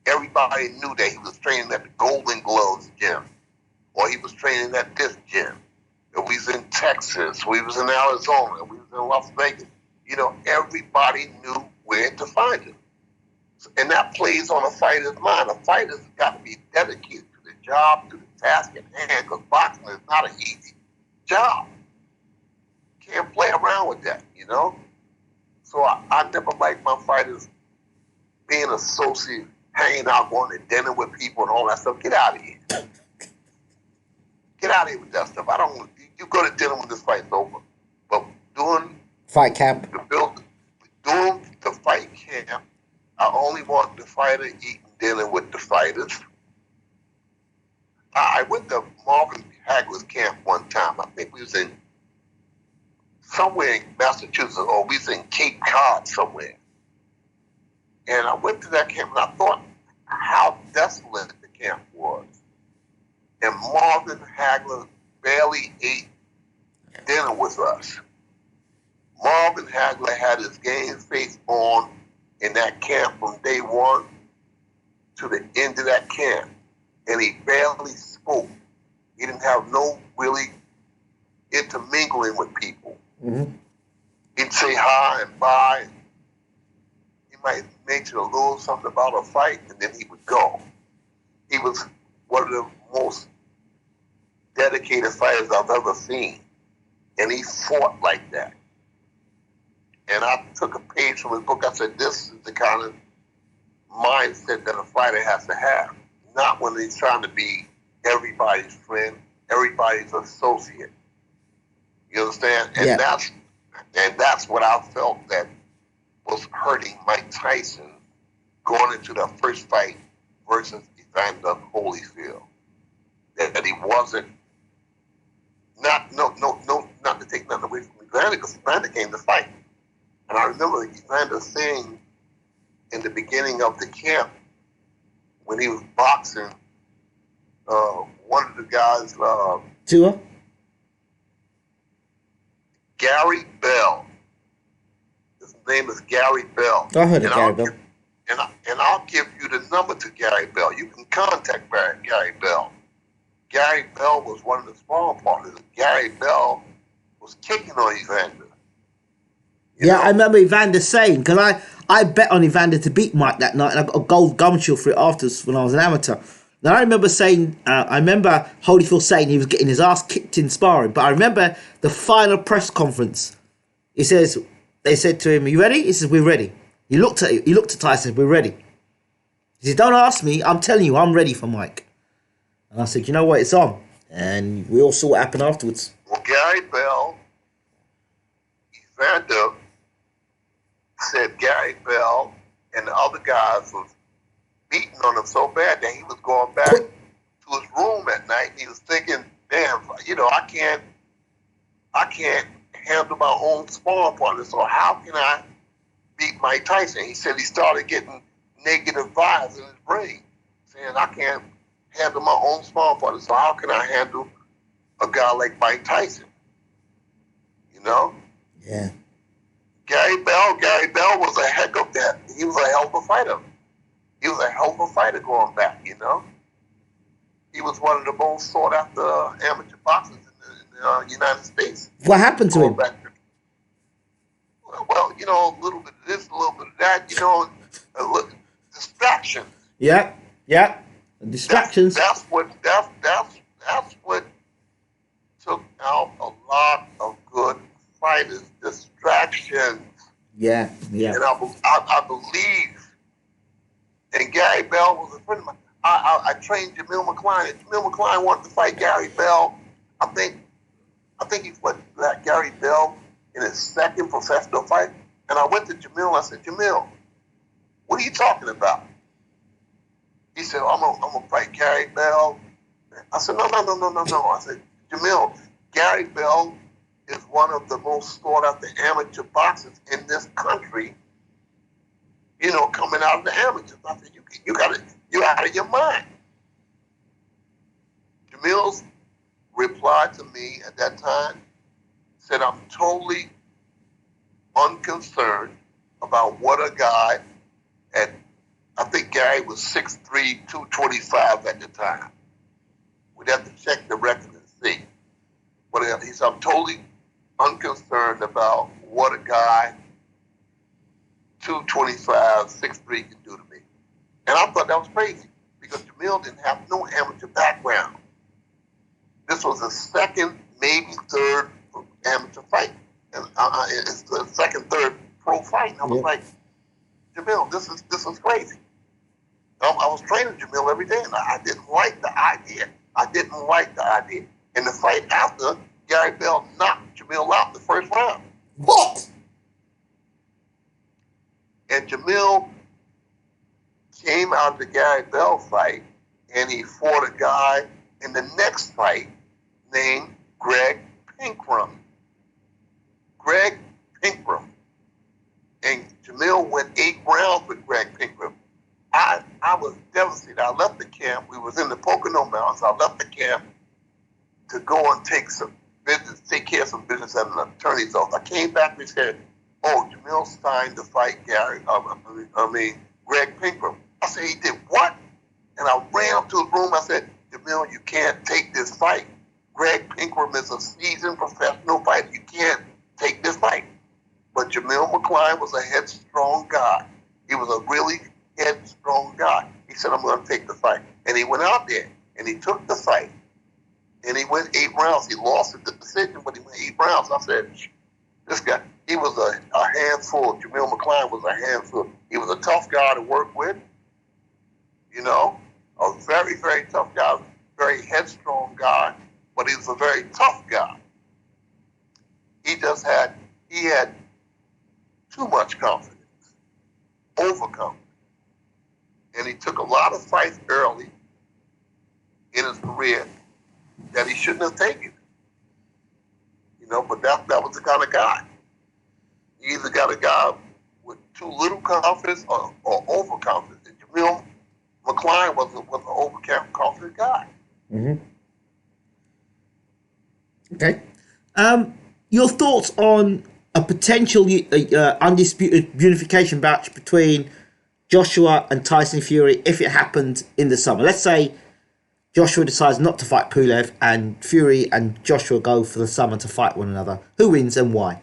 Everybody knew that he was training at the Golden Gloves gym, or he was training at this gym. Or we was in Texas, we was in Arizona, we was in Las Vegas. Everybody knew where to find him. And that plays on a fighter's mind. A fighter's got to be dedicated to the job, to the task at hand, because boxing is not an easy job. Can't play around with that, So I never liked my fighters being associated, hanging out, going to dinner with people and all that stuff. Get out of here. Get out of here with that stuff. You go to dinner when this fight's over. But doing fight camp, doing the fight camp, I only want the fighter eating dinner with the fighters. I went to Marvin Hagler's camp one time. I think we was in somewhere in Massachusetts, or we was in Cape Cod somewhere. And I went to that camp and I thought how desolate the camp was. And Marvin Hagler barely ate dinner with us. Marvin Hagler had his game face on in that camp from day one to the end of that camp. And he barely spoke. He didn't have no really intermingling with people. Mm-hmm. He'd say hi and bye. He might mention a little something about a fight, and then he would go. He was one of the most dedicated fighters I've ever seen. And he fought like that. And I took a page from his book. I said, this is the kind of mindset that a fighter has to have. Not when he's trying to be everybody's friend, everybody's associate. You understand? And that's what I felt that was hurting Mike Tyson going into the first fight versus Evander Holyfield. that he wasn't, not to take nothing away from Evander, because Evander came to fight. And I remember Evander saying in the beginning of the camp, when he was boxing, one of the guys, Tua? Gary Bell. His name is Gary Bell. I heard of Gary Bell. And I'll give you the number to Gary Bell. You can contact Gary Bell. Gary Bell was one of the small partners. Gary Bell was kicking on Evander. Yeah, I remember Evander saying, because I bet on Evander to beat Mike that night, and I got a gold gum shield for it afterwards when I was an amateur. Now, I remember Holyfield saying he was getting his ass kicked in sparring, but I remember the final press conference. They said to him, "Are you ready?" He says, "We're ready." He looked at Tyson, "We're ready." He said, "Don't ask me, I'm telling you, I'm ready for Mike." And I said, "You know what, it's on." And we all saw what happened afterwards. Well, Gary Bell, Evander said Gary Bell and the other guys was beating on him so bad that he was going back to his room at night. He was thinking, damn, I can't handle my own sparring partner, so how can I beat Mike Tyson? He said he started getting negative vibes in his brain, saying, I can't handle my own sparring partner, so how can I handle a guy like Mike Tyson? Yeah. Gary Bell was a heck of that. He was a hell of a fighter. He was a hell of a fighter going back, He was one of the most sought after amateur boxers in the United States. What happened to him? Well, a little bit of this, a little bit of that, distractions. Yeah. Distractions. That's what took out a lot of good fighters. Distractions. Yeah. And I believe, and Gary Bell was a friend of mine. I trained Jamil McCline, and Jamil McCline wanted to fight Gary Bell. I think he fought Gary Bell in his second professional fight. And I went to Jamil and I said, Jamil, what are you talking about? He said, I'm gonna fight Gary Bell. I said, no. I said, Jamil, Gary Bell is one of the most sought after amateur boxers in this country, coming out of the amateurs. I said, you're out of your mind. Jamil's reply to me at that time said, I'm totally unconcerned about what a guy at, I think Gary was 6'3", 225 at the time. We'd have to check the record and see. But he said, I'm totally unconcerned about what a guy 225, 6'3" can do to me. And I thought that was crazy because Jamil didn't have no amateur background. This was a second, maybe third amateur fight. And it's the second, third pro fight. And I was like, Jamil, this is crazy. I was training Jamil every day, and I didn't like the idea. And the fight after, Gary Bell knocked Jamil out in the first round. What? And Jamil came out of the Gary Bell fight, and he fought a guy in the next fight named Greg Pinkram. And Jamil went 8 rounds with Greg Pinkram. I was devastated. I left the camp. We was in the Pocono Mountains. I left the camp to go and take care of some business at an attorney's office. I came back and said, oh, Jamil signed to fight Greg Pinkram. I said, he did what? And I ran up to his room. I said, Jamil, you can't take this fight. Greg Pinkram is a seasoned professional fighter. You can't take this fight. But Jamil McCline was a headstrong guy. He was a really headstrong guy. He said, I'm going to take the fight. And he went out there, and he took the fight. And he went 8 rounds. He lost the decision, but he went 8 rounds. I said, this guy, he was a handful. Jamil McCline was a handful. He was a tough guy to work with, a very, very tough guy, very headstrong guy, but he was a very tough guy. He had too much confidence, overconfidence. And he took a lot of fights early in his career that he shouldn't have taken. But that was the kind of guy. You either got a guy with too little confidence or overconfidence. And Jamil McCline was an overconfident guy. Mm-hmm. Okay. Your thoughts on a potential undisputed unification match between Joshua and Tyson Fury if it happened in the summer? Let's say Joshua decides not to fight Pulev and Fury and Joshua go for the summer to fight one another. Who wins and why?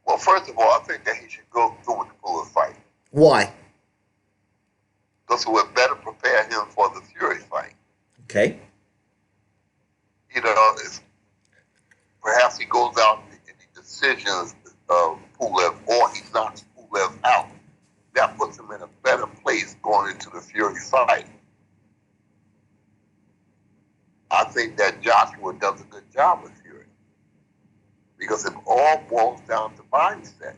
Well, first of all, I think that he should go through with the Pulev fight. Why? Because it would better prepare him for the Fury fight. Okay. Perhaps he goes out in the decisions of Pulev, or he knocks Pulev out. That puts him in a better place going into the Fury fight. I think that Joshua does a good job with Fury because it all boils down to mindset.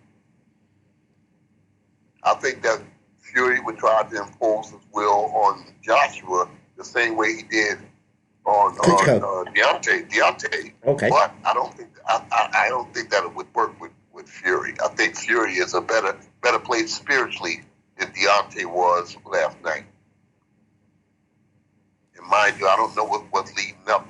I think that Fury would try to impose his will on Joshua the same way he did on Deontay. Okay. But I don't think that it would work with Fury. I think Fury is a better place spiritually than Deontay was last night. And mind you, I don't know what's leading up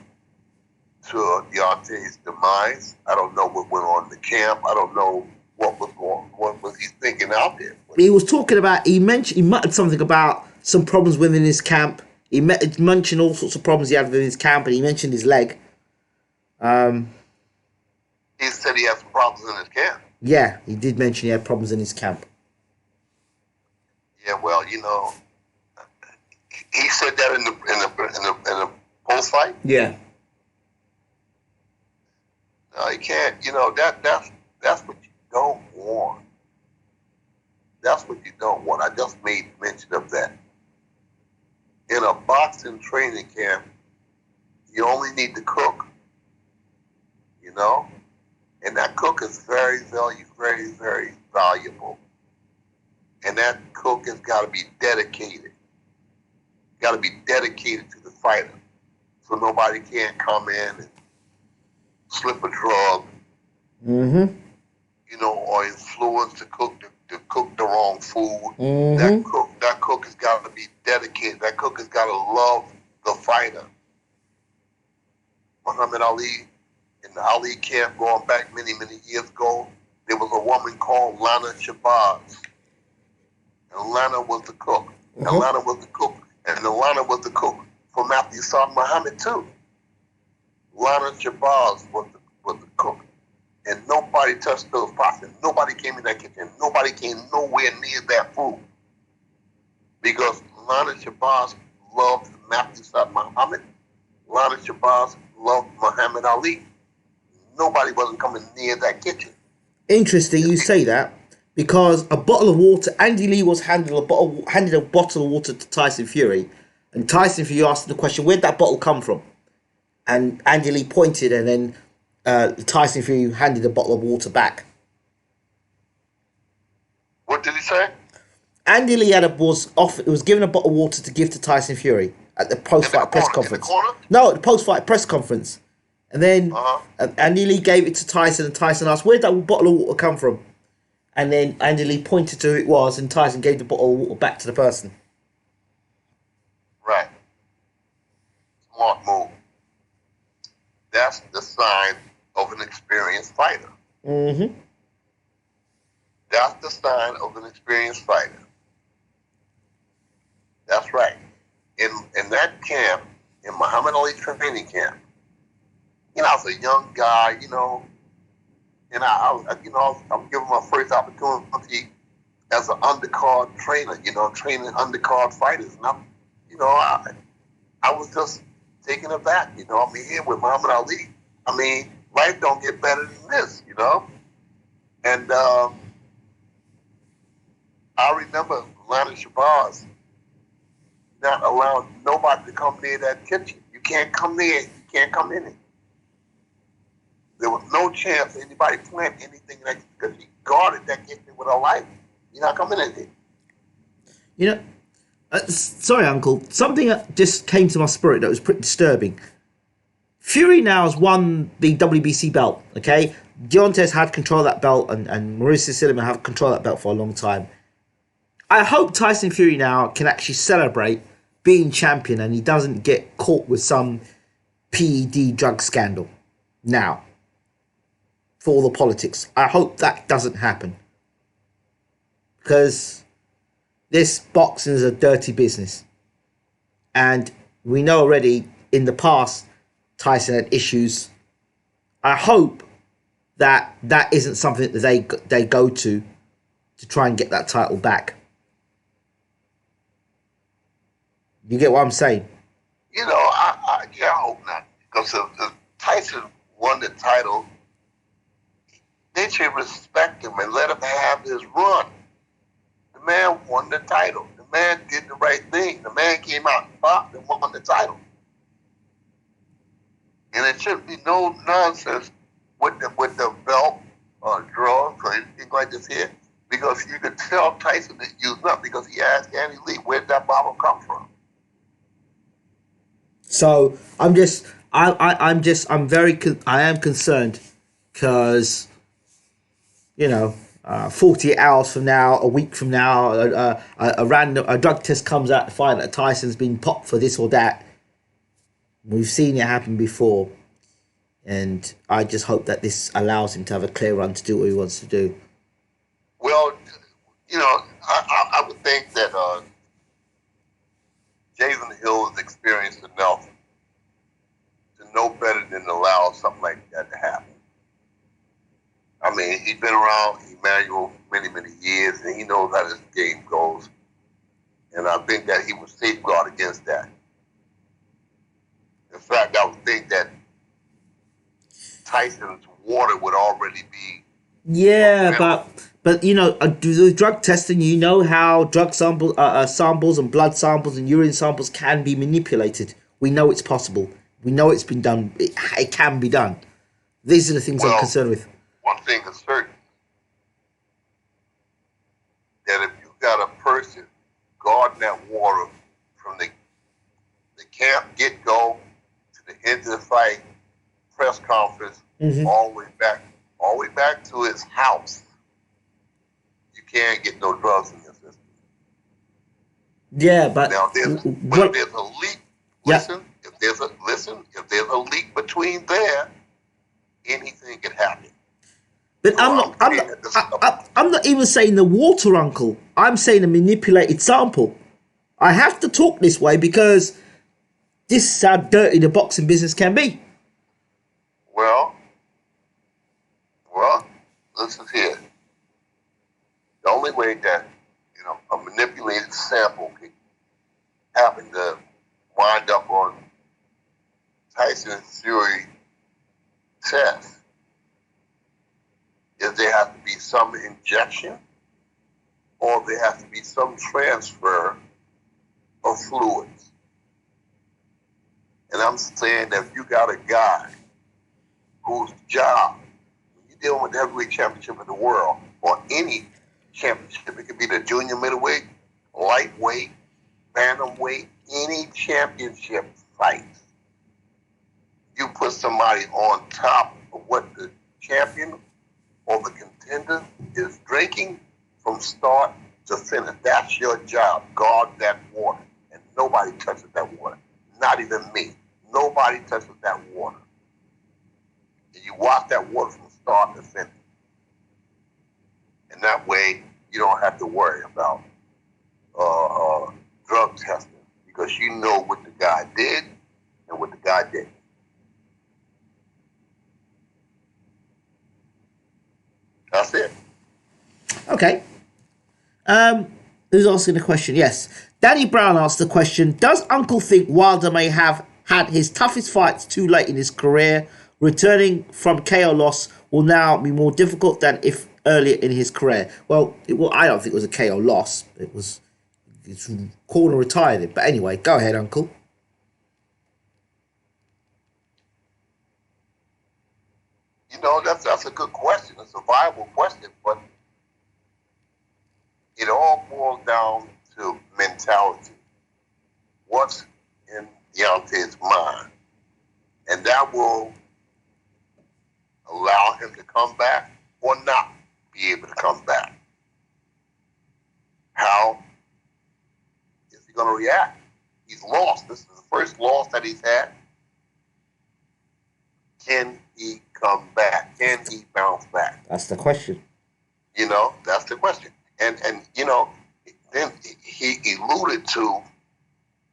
to Deontay's demise. I don't know what went on in the camp. I don't know what was he thinking out there. He was talking about, he muttered something about some problems within his camp. He mentioned all sorts of problems he had within his camp, and he mentioned his leg. He said he had some problems in his camp. Yeah, he did mention he had problems in his camp. Yeah, well, he said that in the post fight. Yeah. No, he can't. That's what you don't want. That's what you don't want. I just made mention of that. In a boxing training camp, you only need to cook. And that cook is very, very, very valuable. And that cook has got to be dedicated. Got to be dedicated to the fighter. So nobody can't come in and slip a drug. Mm-hmm. Or influence to cook the wrong food. Mm-hmm. That cook has got to be dedicated. That cook has got to love the fighter. Muhammad Ali, in the Ali camp going back many, many years ago, there was a woman called Lana Shabazz. And Lana was the cook. Mm-hmm. And Lana was the cook. And Lana was the cook for Matthew Saad Muhammad too. Lana Shabazz was the cook. And nobody touched those pots. And nobody came in that kitchen. Nobody came nowhere near that food. Because Lana Shabazz loved Matthew Saad Muhammad. Lana Shabazz loved Muhammad Ali. Nobody wasn't coming near that kitchen. Interesting you say that, because a bottle of water, Andy Lee was handed a bottle of water to Tyson Fury, and Tyson Fury asked the question, where'd that bottle come from? And Andy Lee pointed, and then Tyson Fury handed a bottle of water back. What did he say? Andy Lee was given a bottle of water to give to Tyson Fury at the post-fight press conference. No, at the post-fight press conference. And then Andy Lee gave it to Tyson, and Tyson asked, where'd that bottle of water come from? And then Andy Lee pointed to who it was, and Tyson gave the bottle of water back to the person. Right. Smart move. That's the sign of an experienced fighter. Mm-hmm. That's the sign of an experienced fighter. That's right. In that camp, in Muhammad Ali training camp, I was a young guy, and I'm giving my first opportunity as an undercard trainer, training undercard fighters. And I was just taken aback, here with Muhammad Ali. Life don't get better than this, And I remember Lana Shabazz not allowing nobody to come near that kitchen. You can't come near it. You can't come in it. There was no chance anybody plant anything in that kitchen because she guarded that kitchen with her life. You're not coming in there. Sorry, Uncle. Something that just came to my spirit that was pretty disturbing. Fury now has won the WBC belt, okay? Deontay's had control of that belt, and Mauricio Silva have control of that belt for a long time. I hope Tyson Fury now can actually celebrate being champion and he doesn't get caught with some PED drug scandal now for all the politics. I hope that doesn't happen. Because this boxing is a dirty business. And we know already in the past Tyson had issues. I hope that that isn't something that they go to try and get that title back. You get what I'm saying? I hope not. Because if Tyson won the title, they should respect him and let him have his run. The man won the title. The man did the right thing. The man came out and fought and won the title. And it shouldn't be no nonsense with the belt or drugs or anything like this here. Because you could tell Tyson that used up because he asked Andy Lee, where'd that bottle come from? So I am concerned because 48 hours from now, a week from now, a drug test comes out to find that Tyson's been popped for this or that. We've seen it happen before, and I just hope that this allows him to have a clear run to do what he wants to do. Well, I would think that Jason Hill is experienced enough to know better than to allow something like that to happen. I mean, he's been around Emmanuel many, many years, and he knows how this game goes. And I think that he was safeguard against that. In fact, I would think that Tyson's water would already be... Yeah, but the drug testing, how drug samples and blood samples and urine samples can be manipulated. We know it's possible. We know it's been done. It can be done. These are the things I'm concerned with. One thing is certain, that if you got a person guarding that water from the camp get-go to the end of the fight, press conference, all the way back to his house, you can't get no drugs in your system. Yeah, but now if there's a leak, if there's a leak between there, anything can happen. But I'm not even saying the water, Uncle. I'm saying a manipulated sample. I have to talk this way because this is how dirty the boxing business can be. Well, listen here. The only way that a manipulated sample can happen to wind up on Tyson Fury test is there has to be some injection or there has to be some transfer of fluids. And I'm saying that if you got a guy whose job, when you're dealing with the heavyweight championship of the world or any championship, it could be the junior middleweight, lightweight, bantamweight, any championship fight, you put somebody on top of what the champion or the contender is drinking from start to finish. That's your job. Guard that water. And nobody touches that water. Not even me. Nobody touches that water. And you watch that water from start to finish. And that way, you don't have to worry about drug testing because you know what the guy did and what the guy didn't. That's it. Okay. Who's asking the question? Yes. Danny Brown asked the question, does Uncle think Wilder may have had his toughest fights too late in his career? Returning from KO loss will now be more difficult than if earlier in his career. Well, I don't think it was a KO loss. It's corner retired it. But anyway, go ahead, Uncle. That's a good question. It's a viable question, but it all boils down to mentality. what's in Deontay's mind, and that will allow him to come back or not be able to come back. How is he going to react? He's lost. This is the first loss that he's had. Can he come back? Can he bounce back? That's the question. That's the question. And then he alluded to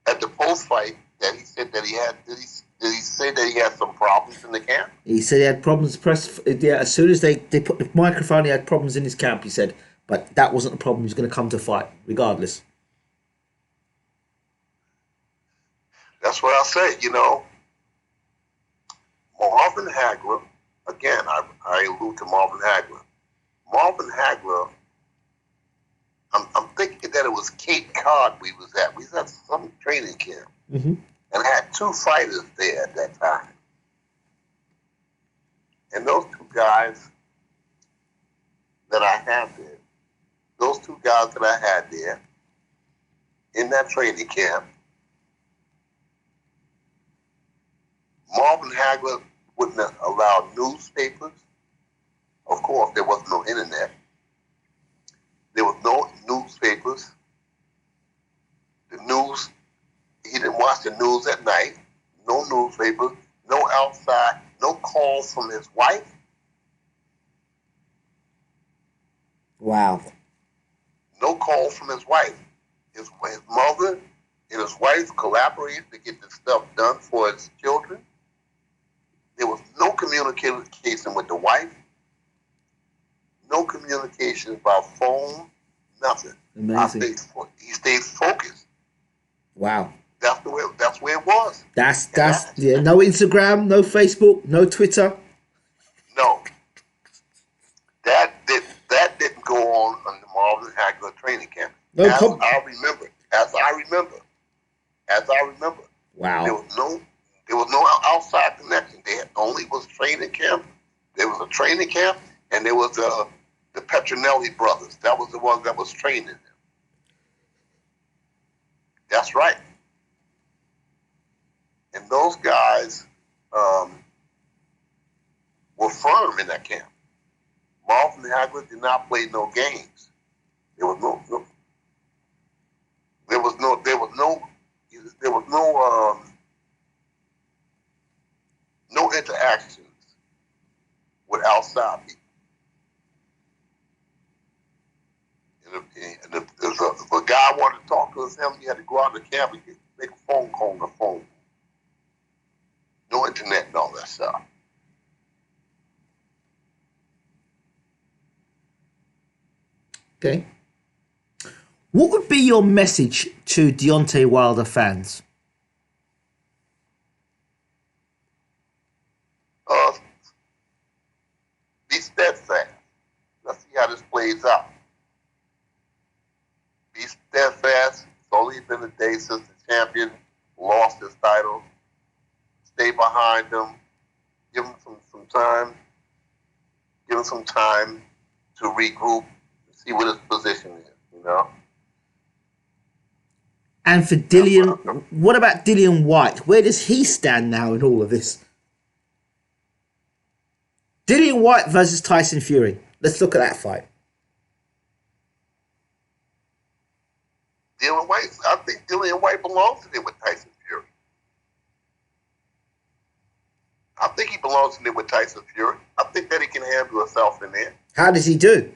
at the post fight that he said that he had. Did he say that he had some problems in the camp? He said he had problems. As soon as they put the microphone, he had problems in his camp. He said, but that wasn't the problem. He was going to come to fight regardless. That's what I said. Marvin Hagler. Again, I allude to Marvin Hagler. Marvin Hagler. I'm thinking that it was Cape Cod we was at. We was at some training camp. Mm-hmm. And I had two fighters there at that time. And those two guys that I had there, in that training camp, Marvin Hagler wouldn't allow newspapers. Of course, there was no internet. There was no newspapers. The news, he didn't watch the news at night. No newspapers, no outside, no calls from his wife. Wow. No calls from his wife. His mother and his wife collaborated to get this stuff done for his children. There was no communication with the wife. No communication by phone, nothing. Amazing. He stayed focused. Wow. That's where it was. That's no Instagram, no Facebook, no Twitter. No. That didn't go on the Marvin Hagler training camp. As I remember. Wow. There was no outside connection. There only was training camp. There was a training camp, and there was the Petronelli brothers. That was the one that was training them. That's right. And those guys were firm in that camp. Marvin Hagler did not play no games. There was no interactions with outside people. And if a guy wanted to talk to him, he had to go out to the camp and make a phone call on the phone. No internet and all that stuff. Okay. What would be your message to Deontay Wilder fans? Be steadfast. Let's see how this plays out. Be steadfast. It's only been a day since the champion lost his title. Stay behind him. Give him some time. Give him some time to regroup and see what his position is, And for Dillian, what about Dillian White? Where does he stand now in all of this? Dillian White versus Tyson Fury. Let's look at that fight. I think Dillian White belongs in it with Tyson Fury. I think he belongs in it with Tyson Fury. I think that he can handle himself in there. How does he do?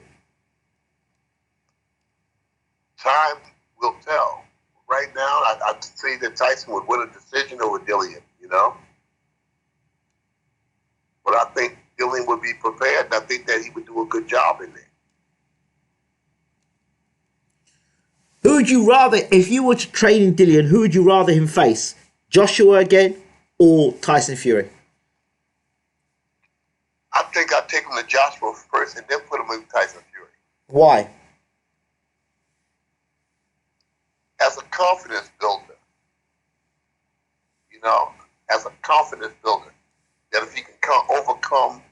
Time will tell. Right now, I'd say that Tyson would win a decision over Dillian, But I think Dillian would be prepared, and I think that he would do a good job in there. Who would you rather, if you were to train in Dillian, who would you rather him face? Joshua again or Tyson Fury? I think I'd take him to Joshua first and then put him with Tyson Fury. Why? As a confidence builder, that if he can overcome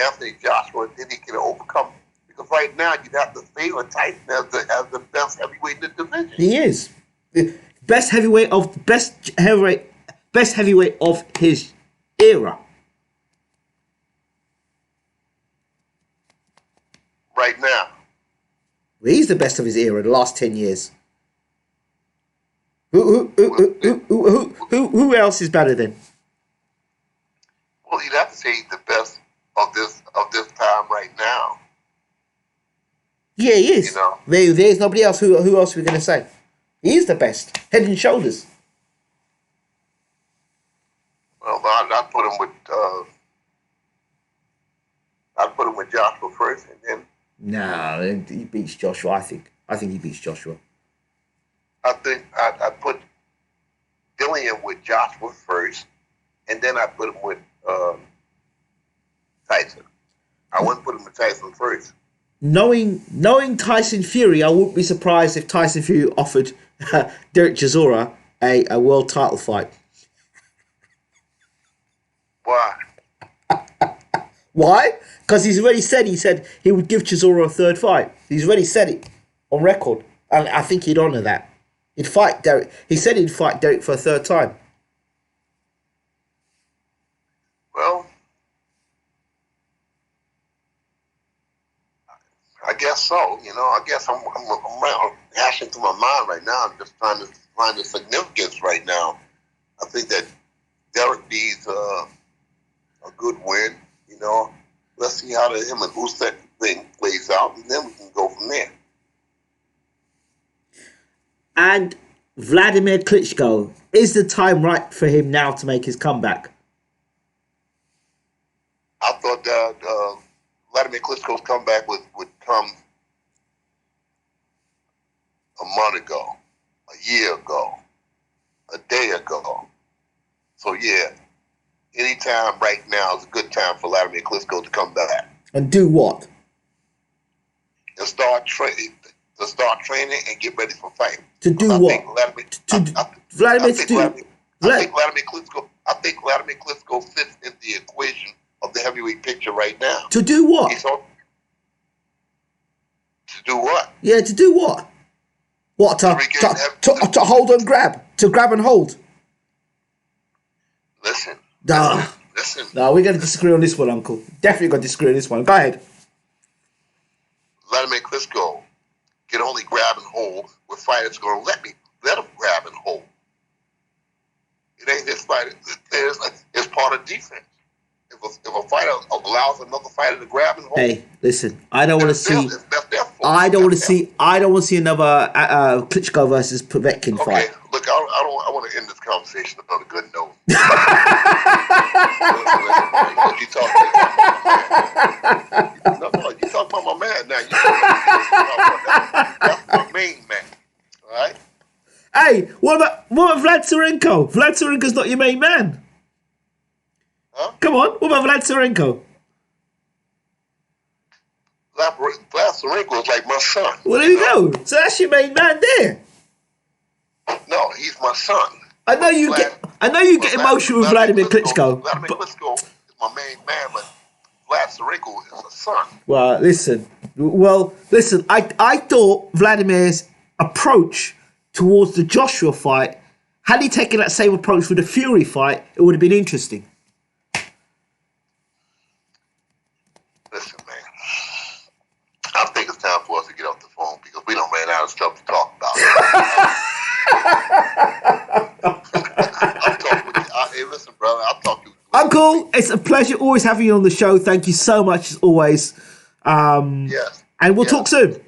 Anthony Joshua, then he can overcome. Because right now, you'd have to favor Tyson as the best heavyweight in the division. He is. best heavyweight of his era. Right now. Well, he's the best of his era, the last 10 years. Who else is better then? Well, you'd have to say he's the best of this time right now. Yeah, he is. You know? There's nobody else. Who else are we going to say? He is the best. Head and shoulders. Well, I'd put him with Joshua first, and then. No, he beats Joshua. I think he beats Joshua. I think I'd put Dillian with Joshua first, and then I'd put him with Tyson. I wouldn't put him with Tyson first. Knowing Tyson Fury, I wouldn't be surprised if Tyson Fury offered Derek Chisora a world title fight. Why? Why? Because he said he would give Chisora a third fight. He's already said it on record. And I think he'd honour that. He'd fight Derek. He said he'd fight Derek for a third time. Well, I guess so. You know, I guess I'm hashing through my mind right now. I'm just trying to find the significance right now. I think that Derek needs a good win. You know, let's see how him and Usyk thing plays out, and then we can go from there. And Vladimir Klitschko, is the time right for him now to make his comeback? I thought that Vladimir Klitschko's comeback would come a month ago, a year ago, a day ago. So yeah, anytime right now is a good time for Vladimir Klitschko to come back. And do what? And start training and get ready for fight. To do what? I think Vladimir Klitschko fits in the equation of the heavyweight picture right now. To do what? To do what? Yeah, to do what? What, to hold and grab? To grab and hold? Listen. Listen. No, we're going to disagree on this one, Uncle. Definitely going to disagree on this one. Go ahead. Vladimir Klitschko can only grab and hold with fighters going to let him grab and hold. It ain't his fight. It's part of defense. If a fighter allows another fighter to grab and hold. Hey, listen. I don't want to see. I don't want to see another Klitschko versus Povetkin fight. Look, I want to end this conversation on a good note. You talk about my man now. That's my main man. All right. Hey, what about Vlad Tsarenko? Vlad Tsarenko's not your main man. Huh? Come on, what about Vlad Tsarenko? Vlad Tsarenko is like my son. Well, there you go. So that's your main man there. No, he's my son. I know you get emotional with Vladimir Klitschko. Vladimir Klitschko is my main man, but Vlad Tsarenko is a son. Well, listen. I thought Vladimir's approach towards the Joshua fight, had he taken that same approach with the Fury fight, it would have been interesting. Listen, man. I think it's time for us to get off the phone because we don't ran out of stuff to talk about. Hey, listen, brother. I'll talk to you. Uncle, it's a pleasure always having you on the show. Thank you so much as always. Yes. And we'll talk soon.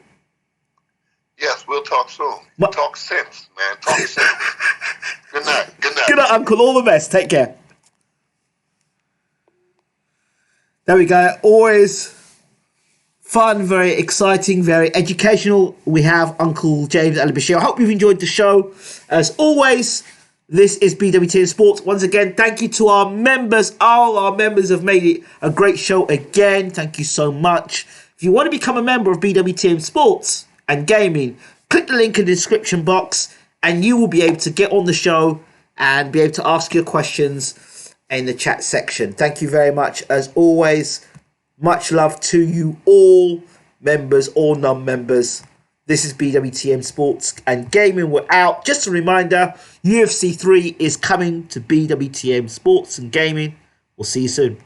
Yes, we'll talk soon. Talk sense, man. Talk sense. Good night. Good night. Good night, Uncle. All the best. Take care. There we go. Always fun, very exciting, very educational. We have Uncle James Ali Bashir. I hope you've enjoyed the show. As always, this is BWTM Sports. Once again, thank you to our members. All our members have made it a great show again. Thank you so much. If you want to become a member of BWTM Sports and Gaming, click the link in the description box and you will be able to get on the show and be able to ask your questions in the chat section. Thank you very much. As always, much love to you all, members or non-members. This is BWTM Sports and Gaming. We're out. Just a reminder, UFC 3 is coming to BWTM Sports and Gaming. We'll see you soon.